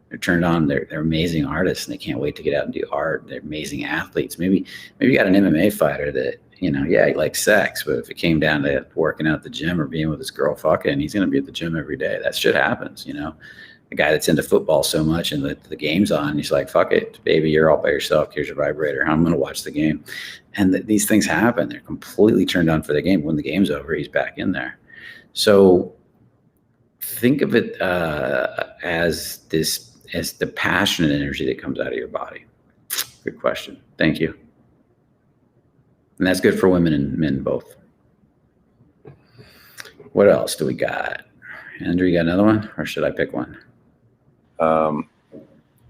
They're turned on. They're amazing artists, and they can't wait to get out and do art. They're amazing athletes. Maybe you got an MMA fighter that, he likes sex, but if it came down to working out at the gym or being with his girl fucking, he's going to be at the gym every day. That shit happens, The guy that's into football so much and the game's on, he's like, fuck it, baby, you're all by yourself. Here's your vibrator. I'm going to watch the game. And these things happen. They're completely turned on for the game. When the game's over, he's back in there. So think of it as the passionate energy that comes out of your body. Good question. Thank you. And that's good for women and men both. What else do we got? Andrew, you got another one, or should I pick one?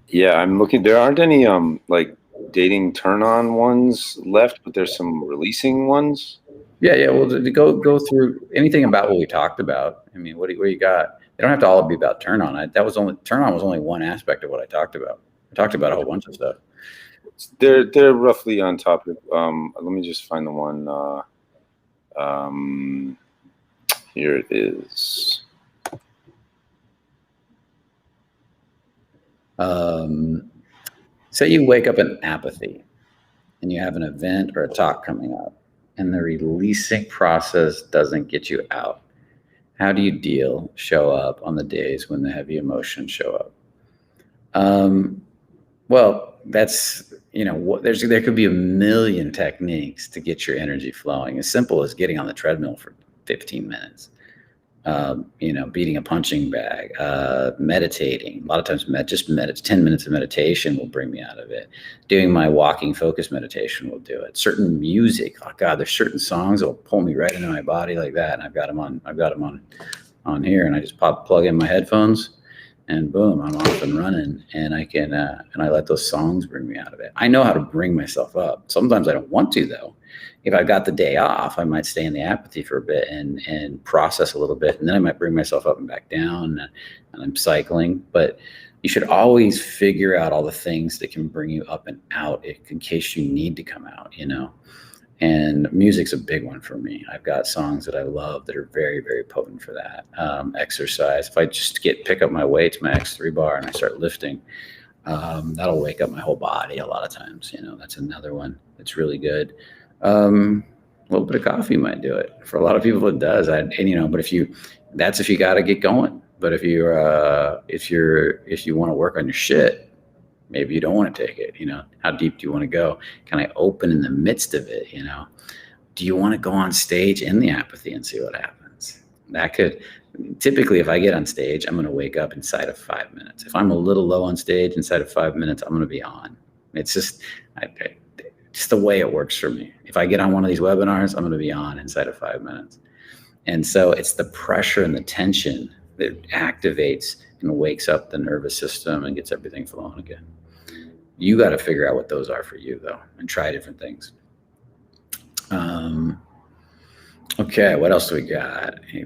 Yeah, I'm looking. There aren't any like dating turn-on ones left, but there's some releasing ones. Yeah. Well, go through anything about what we talked about. I mean, what do you got? They don't have to all be about turn-on. Turn-on was only one aspect of what I talked about. I talked about a whole bunch of stuff. They're roughly on topic. Let me just find the one. Here it is. Say you wake up in apathy and you have an event or a talk coming up and the releasing process doesn't get you out. How do you show up on the days when the heavy emotions show up? Well, that's, there could be a million techniques to get your energy flowing. As simple as getting on the treadmill for 15 minutes. beating a punching bag, meditating. A lot of times, 10 minutes of meditation will bring me out of it. Doing my walking focus meditation will do it. Certain music, oh God, there's certain songs that will pull me right into my body like that. And I've got them on here, and I just plug in my headphones, and boom, I'm off and running. And I can, and I let those songs bring me out of it. I know how to bring myself up. Sometimes I don't want to, though. If I've got the day off, I might stay in the apathy for a bit and process a little bit, and then I might bring myself up and back down, and I'm cycling. But you should always figure out all the things that can bring you up and out in case you need to come out, And music's a big one for me. I've got songs that I love that are very, very potent for that. Exercise. If I just pick up my weights, my X3 bar, and I start lifting, that'll wake up my whole body a lot of times. That's another one that's really good. A little bit of coffee might do it. For a lot of people, it does. But if you got to get going. But if you want to work on your shit, maybe you don't want to take it. How deep do you want to go? Can I open in the midst of it? Do you want to go on stage in the apathy and see what happens? That could typically, if I get on stage, I'm going to wake up inside of 5 minutes. If I'm a little low on stage inside of 5 minutes, I'm going to be on. It's just, just the way it works for me. If I get on one of these webinars, I'm going to be on inside of 5 minutes. And so it's the pressure and the tension that activates and wakes up the nervous system and gets everything flowing again. You got to figure out what those are for you, though, and try different things. Okay, what else do we got? Hey,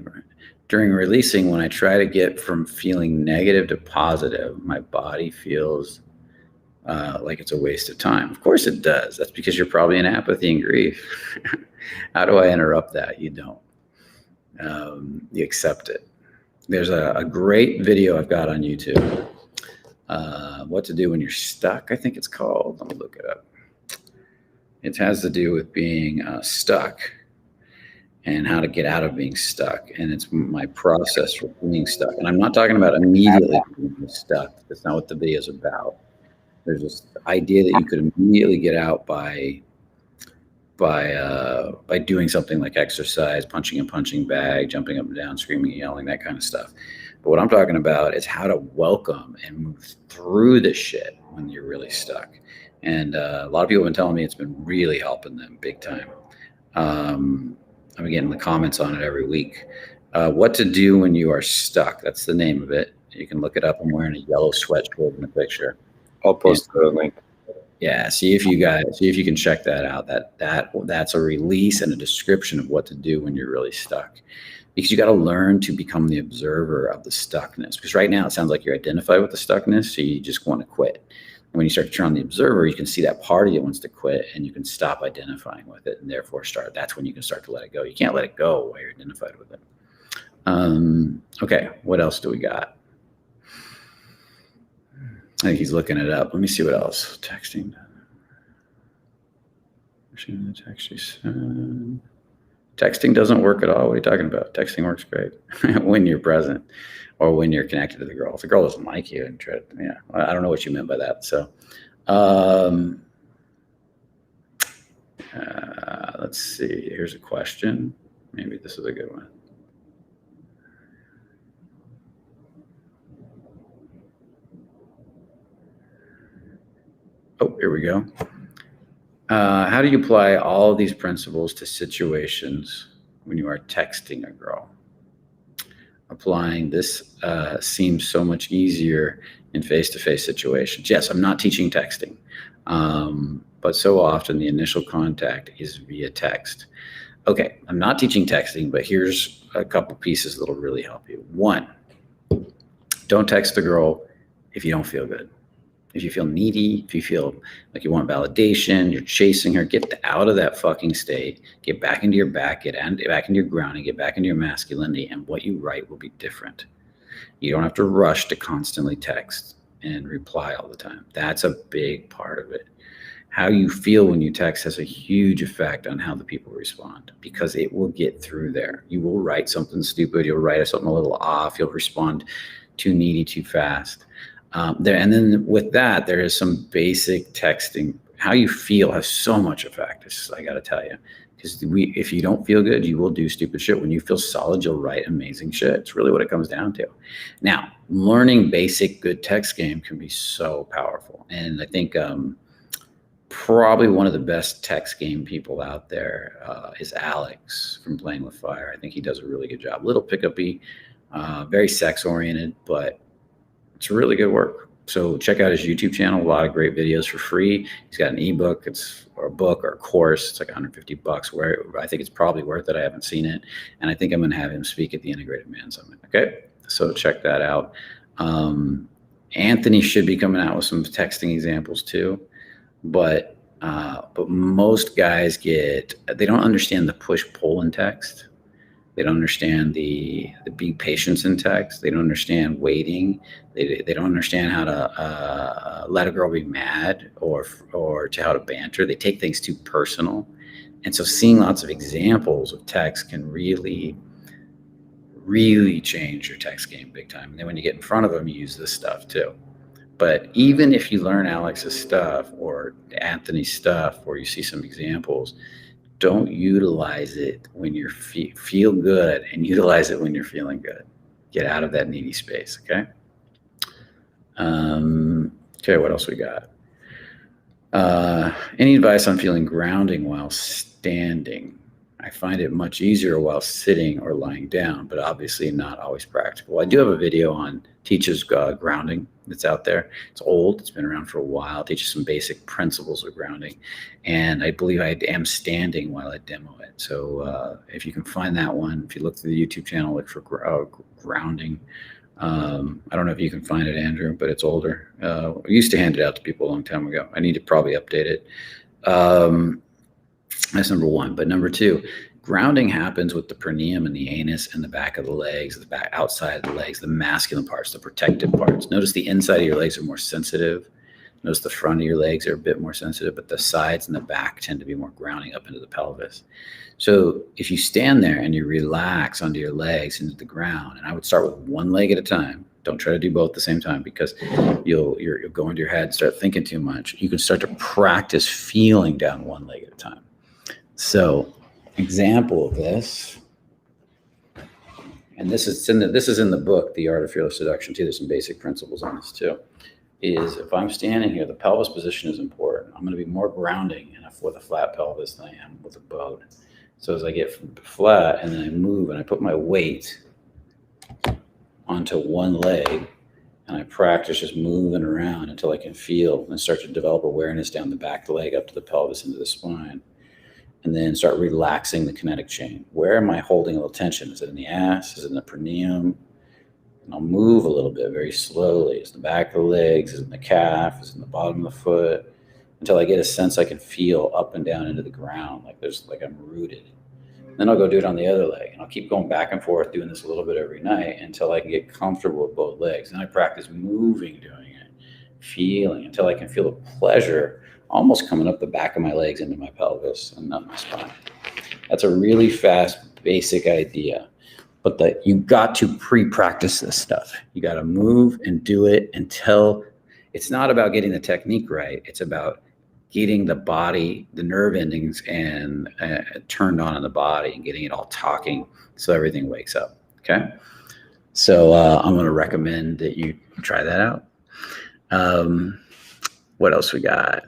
during releasing, when I try to get from feeling negative to positive, my body feels like it's a waste of time. Of course it does. That's because you're probably in apathy and grief. How do I interrupt that? You don't. You accept it. There's a great video I've got on YouTube. What to do when you're stuck, I think it's called. Let me look it up. It has to do with being stuck and how to get out of being stuck. And it's my process for being stuck. And I'm not talking about immediately being stuck. That's not what the video is about. There's this idea that you could immediately get out by doing something like exercise, punching a punching bag, jumping up and down, screaming and yelling, that kind of stuff. But what I'm talking about is how to welcome and move through the shit when you're really stuck. And a lot of people have been telling me it's been really helping them big time. I'm getting the comments on it every week. What to do when you are stuck. That's the name of it. You can look it up. I'm wearing a yellow sweatshirt in the picture. I'll post the link. Yeah, see if you can check that out. That's a release and a description of what to do when you're really stuck. Because you got to learn to become the observer of the stuckness. Because right now it sounds like you're identified with the stuckness, so you just want to quit. And when you start to turn on the observer, you can see that part of you wants to quit, and you can stop identifying with it, and therefore that's when you can start to let it go. You can't let it go while you're identified with it. Okay, what else do we got? I think he's looking it up. Let me see what else. Texting. The text you sent. Texting doesn't work at all. What are you talking about? Texting works great when you're present or when you're connected to the girl. If the girl doesn't like you, and I don't know what you meant by that. So, let's see. Here's a question. Maybe this is a good one. Oh, here we go. How do you apply all of these principles to situations when you are texting a girl? Applying this seems so much easier in face-to-face situations. Yes, I'm not teaching texting, but so often the initial contact is via text. Okay, I'm not teaching texting, but here's a couple pieces that'll really help you. One, don't text the girl if you don't feel good. If you feel needy, if you feel like you want validation, you're chasing her, get out of that fucking state, get back into your back, get back into your grounding, get back into your masculinity, and what you write will be different. You don't have to rush to constantly text and reply all the time. That's a big part of it. How you feel when you text has a huge effect on how the people respond, because it will get through there. You will write something stupid, you'll write something a little off, you'll respond too needy, too fast. And then with that, there is some basic texting how you feel has so much effect. I got to tell you, because if you don't feel good, you will do stupid shit. When you feel solid, you'll write amazing shit. It's really what it comes down to. Now, learning basic good text game can be so powerful. And I think probably one of the best text game people out there is Alex from Playing with Fire. I think he does a really good job. Little pickup-y, very sex oriented, but it's really good work. So check out his YouTube channel. A lot of great videos for free. He's got an ebook, or a book or a course. It's like $150. Where I think it's probably worth it. I haven't seen it, and I think I'm going to have him speak at the Integrated Man Summit. Okay, so check that out. Anthony should be coming out with some texting examples too, but most guys they don't understand the push-pull in text. They don't understand the being patient in text. They don't understand waiting. They don't understand how to let a girl be mad or how to banter. They take things too personal. And so seeing lots of examples of text can really, really change your text game big time. And then when you get in front of them, you use this stuff too. But even if you learn Alex's stuff or Anthony's stuff, or you see some examples, don't utilize it when you feel good, and utilize it when you're feeling good. Get out of that needy space, okay? Okay, what else we got? Any advice on feeling grounding while standing? I find it much easier while sitting or lying down, but obviously not always practical. I do have a video on teaches grounding that's out there. It's old. It's been around for a while. It teaches some basic principles of grounding. And I believe I am standing while I demo it. So if you can find that one, if you look through the YouTube channel, look for grounding. I don't know if you can find it, Andrew, but it's older. I used to hand it out to people a long time ago. I need to probably update it. That's number one. But number two, grounding happens with the perineum and the anus and the back of the legs, the back outside of the legs, the masculine parts, the protective parts. Notice the inside of your legs are more sensitive. Notice the front of your legs are a bit more sensitive, but the sides and the back tend to be more grounding up into the pelvis. So if you stand there and you relax onto your legs into the ground, and I would start with one leg at a time. Don't try to do both at the same time, because you'll go into your head and start thinking too much. You can start to practice feeling down one leg at a time. So, example of this, and this is in the book, The Art of Fearless Seduction too. There's some basic principles on this too. Is if I'm standing here, the pelvis position is important. I'm going to be more grounding with a flat pelvis than I am with a bowed. So as I get flat and then I move and I put my weight onto one leg, and I practice just moving around until I can feel and start to develop awareness down the back of the leg up to the pelvis into the spine. And then start relaxing the kinetic chain. Where am I holding a little tension? Is it in the ass? Is it in the perineum? And I'll move a little bit very slowly. Is it in the back of the legs? Is it in the calf? Is it in the bottom of the foot? Until I get a sense I can feel up and down into the ground, like I'm rooted. Then I'll go do it on the other leg. And I'll keep going back and forth doing this a little bit every night until I can get comfortable with both legs. And I practice moving, doing it, feeling until I can feel the pleasure almost coming up the back of my legs into my pelvis and up my spine. That's a really fast, basic idea. But you got to pre-practice this stuff. You got to move and do it until it's not about getting the technique right. It's about getting the body, the nerve endings, and turned on in the body and getting it all talking so everything wakes up. Okay. So I'm going to recommend that you try that out. What else we got?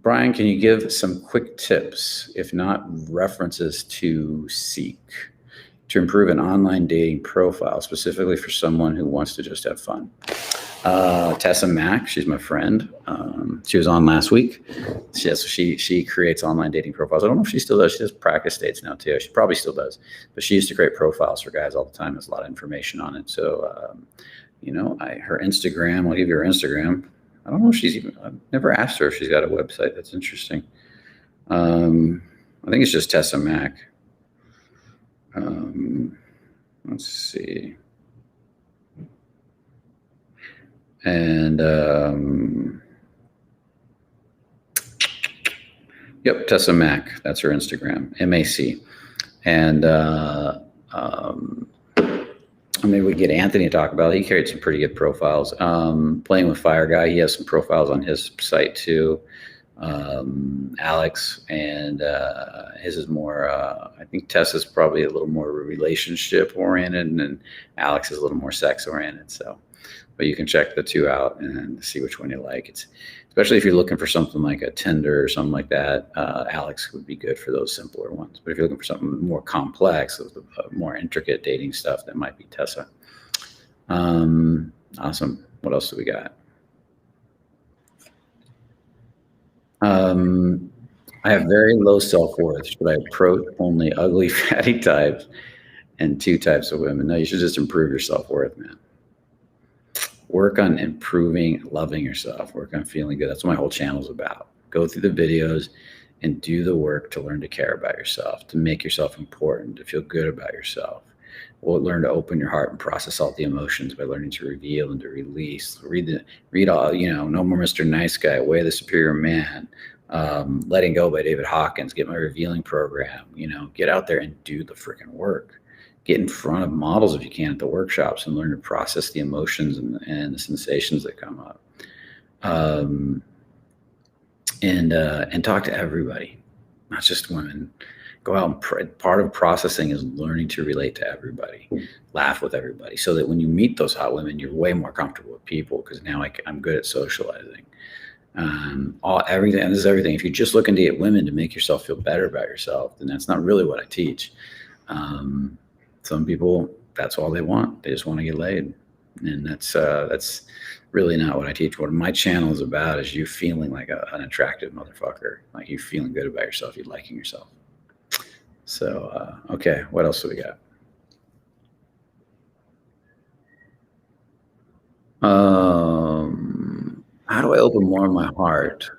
Brian, can you give some quick tips, if not references, to seek to improve an online dating profile, specifically for someone who wants to just have fun? Tessa Mack, she's my friend. She was on last week. She creates online dating profiles. I don't know if she still does. She does practice dates now too. She probably still does, but she used to create profiles for guys all the time. There's a lot of information on it. So, her Instagram, I'll give you her Instagram. I don't know if I've never asked her if she's got a website. That's interesting. I think it's just Tessa Mack. Let's see. And, yep, Tessa Mack. That's her Instagram, MAC. And maybe we get Anthony to talk about it. He carried some pretty good profiles. Playing with Fire Guy, he has some profiles on his site too. Alex, and his is more, I think Tessa's probably a little more relationship oriented, and Alex is a little more sex oriented. So, but you can check the two out and see which one you like. It's especially if you're looking for something like a Tinder or something like that. Alex would be good for those simpler ones. But if you're looking for something more complex, with more intricate dating stuff, that might be Tessa. Awesome. What else do we got? I have very low self-worth. Should I approach only ugly, fatty types and 2 types of women? No, you should just improve your self-worth, man. Work on improving, loving yourself. Work on feeling good. That's what my whole channel is about. Go through the videos and do the work to learn to care about yourself, to make yourself important, to feel good about yourself. We'll learn to open your heart and process all the emotions by learning to reveal and to release. Read all, No More Mr. Nice Guy, Way of the Superior Man, Letting Go by David Hawkins, get my revealing program, get out there and do the freaking work. Get in front of models if you can at the workshops and learn to process the emotions and the sensations that come up. And talk to everybody, not just women. Go out and part of processing is learning to relate to everybody, laugh with everybody, so that when you meet those hot women, you're way more comfortable with people, because now I'm good at socializing. Everything, and this is everything. If you're just looking to get women to make yourself feel better about yourself, then that's not really what I teach. Some people, that's all they want. They just want to get laid. And that's really not what I teach. What my channel is about is you feeling like an attractive motherfucker, like you feeling good about yourself, you liking yourself. So, okay, what else do we got? How do I open more of my heart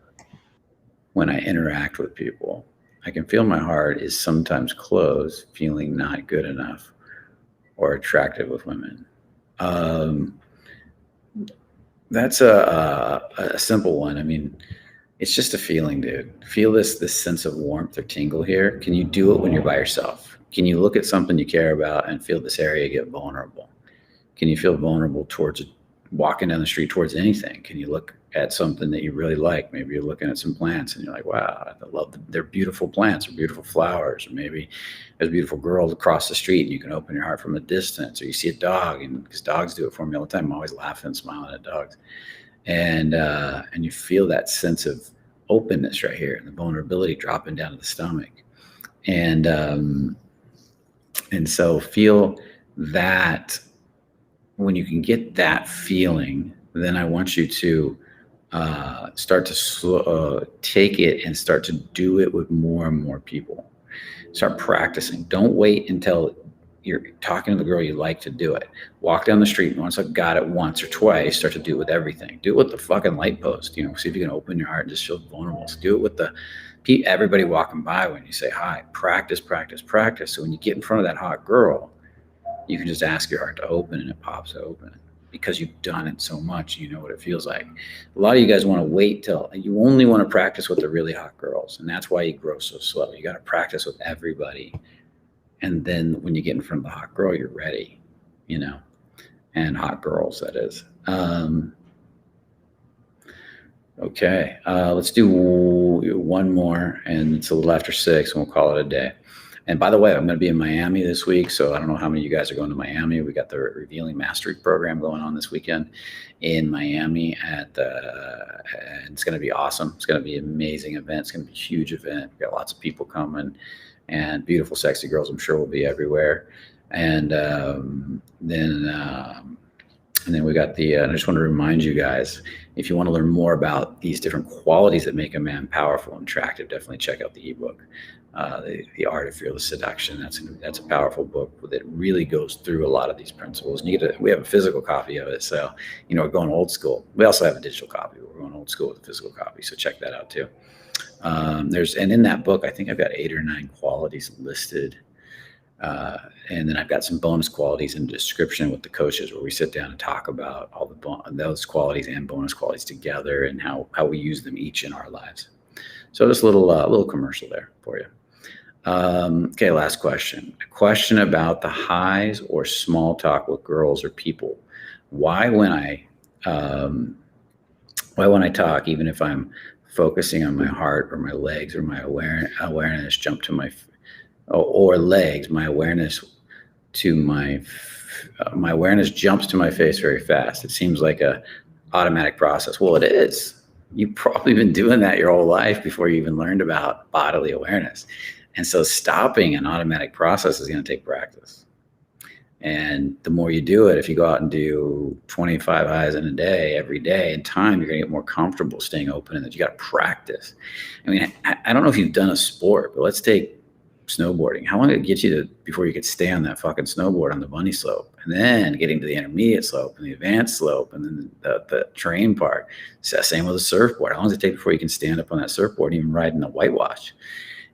when I interact with people? I can feel my heart is sometimes closed, feeling not good enough or attractive with women. That's a simple one. I mean, it's just a feeling, dude. Feel this sense of warmth or tingle here. Can you do it when you're by yourself? Can you look at something you care about and feel this area get vulnerable? Can you feel vulnerable towards walking down the street towards anything? Can you look at something that you really like? Maybe you're looking at some plants and you're like, wow, I love they're beautiful plants or beautiful flowers. Or maybe there's a beautiful girl across the street and you can open your heart from a distance. Or you see a dog, and because dogs do it for me all the time. I'm always laughing and smiling at dogs. And you feel that sense of openness right here and the vulnerability dropping down to the stomach. And so feel that. When you can get that feeling, then I want you to start to take it and start to do it with more and more people. Start practicing. Don't wait until you're talking to the girl you like to do it. Walk down the street, and once I've got it once or twice, start to do it with everything. Do it with the fucking light post. See if you can open your heart and just feel vulnerable. So do it with everybody walking by when you say hi. Practice, practice, practice. So when you get in front of that hot girl, you can just ask your heart to open and it pops open, because you've done it so much. You know what it feels like. A lot of you guys want to wait till you only want to practice with the really hot girls. And that's why you grow so slow. You got to practice with everybody. And then when you get in front of the hot girl, you're ready, and hot girls, that is. Okay. Let's do one more, and it's a little after 6 and we'll call it a day. And by the way, I'm going to be in Miami this week, so I don't know how many of you guys are going to Miami. We got the Revealing Mastery program going on this weekend in Miami and it's going to be awesome. It's going to be an amazing event. It's going to be a huge event. We've got lots of people coming, and beautiful, sexy girls, I'm sure, will be everywhere. And then we got I just want to remind you guys, if you want to learn more about these different qualities that make a man powerful and attractive, definitely check out the ebook. The Art of Fearless Seduction. That's a powerful book that really goes through a lot of these principles. And we have a physical copy of it, so we're going old school. We also have a digital copy, but we're going old school with a physical copy. So check that out too. And in that book, I think I've got 8 or 9 qualities listed, and then I've got some bonus qualities in the description with the coaches, where we sit down and talk about all those qualities and bonus qualities together and how we use them each in our lives. So just a little commercial there for you. Okay, last question. A question about the highs or small talk with girls or people. Why when I talk, even if I'm focusing on my heart or my legs or my awareness jump to or legs, my awareness to my awareness jumps to my face very fast. It seems like a automatic process. Well, it is. You've probably been doing that your whole life before you even learned about bodily awareness. And so stopping an automatic process is going to take practice. And the more you do it, if you go out and do 25 highs in a day, every day, in time, you're going to get more comfortable staying open, and that you got to practice. I mean, I don't know if you've done a sport, but let's take snowboarding. How long did it get you before you could stay on that fucking snowboard on the bunny slope, and then getting to the intermediate slope and the advanced slope, and then the terrain part? It's the same with a surfboard. How long does it take before you can stand up on that surfboard and even ride in the whitewash?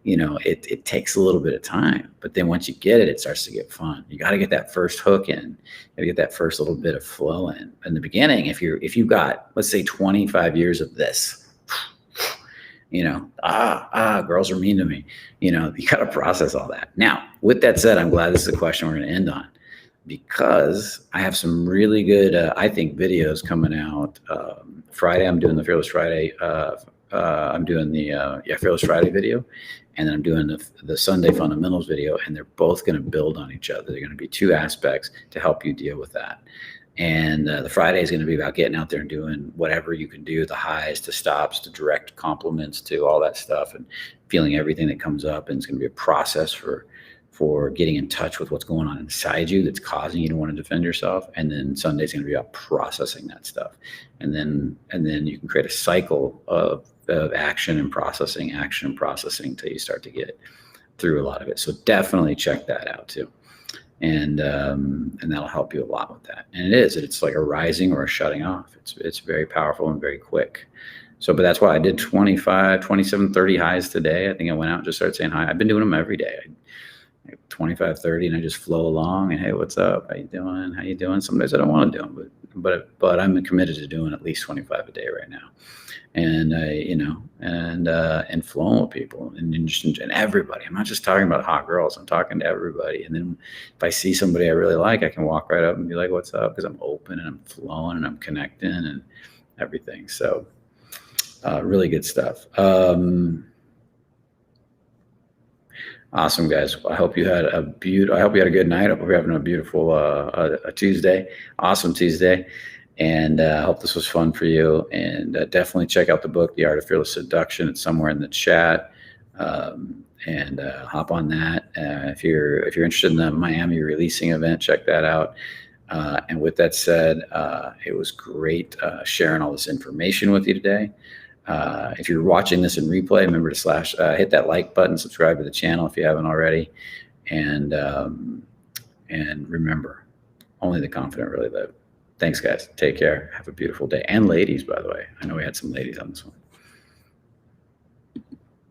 It takes a little bit of time, but then once you get it, it starts to get fun. You got to get that first hook in. You got to get that first little bit of flow in the beginning. If you've got, let's say, 25 years of this, girls are mean to me. You got to process all that. Now, with that said, I'm glad this is a question we're going to end on, because I have some really good, I think, videos coming out. Friday, I'm doing the Fearless Friday. I'm doing the Fearless Friday video, and then I'm doing the Sunday Fundamentals video, and they're both going to build on each other. They're going to be two aspects to help you deal with that. And the Friday is going to be about getting out there and doing whatever you can do, the highs to stops to direct compliments to all that stuff, and feeling everything that comes up. And it's going to be a process for getting in touch with what's going on inside you that's causing you to want to defend yourself. And then Sunday's going to be about processing that stuff. And then you can create a cycle of action and processing until you start to get through a lot of it. So definitely check that out too. And that'll help you a lot with that. And it's like a rising or a shutting off. It's very powerful and very quick. So, but that's why I did 25, 27, 30 highs today. I think I went out and just started saying hi. I've been doing them every day. 25, 30, and I just flow along and, hey, what's up? How you doing? How you doing? Some days I don't want to do them, but I'm committed to doing at least 25 a day right now. And and flowing with people and everybody. I'm not just talking about hot girls. I'm talking to everybody. And then if I see somebody I really like, I can walk right up and be like, what's up? Because I'm open and I'm flowing and I'm connecting and everything. So really good stuff. Awesome, guys. I hope you had a good night. I hope you're having a beautiful a Tuesday. Awesome Tuesday. And I hope this was fun for you. And definitely check out the book, The Art of Fearless Seduction. It's somewhere in the chat. And hop on that. If you're interested in the Miami releasing event, check that out. And with that said, it was great sharing all this information with you today. If you're watching this in replay, remember to hit that like button, subscribe to the channel if you haven't already, and remember, only the confident really live. Thanks, guys. Take care. Have a beautiful day. And ladies, by the way. I know we had some ladies on this one.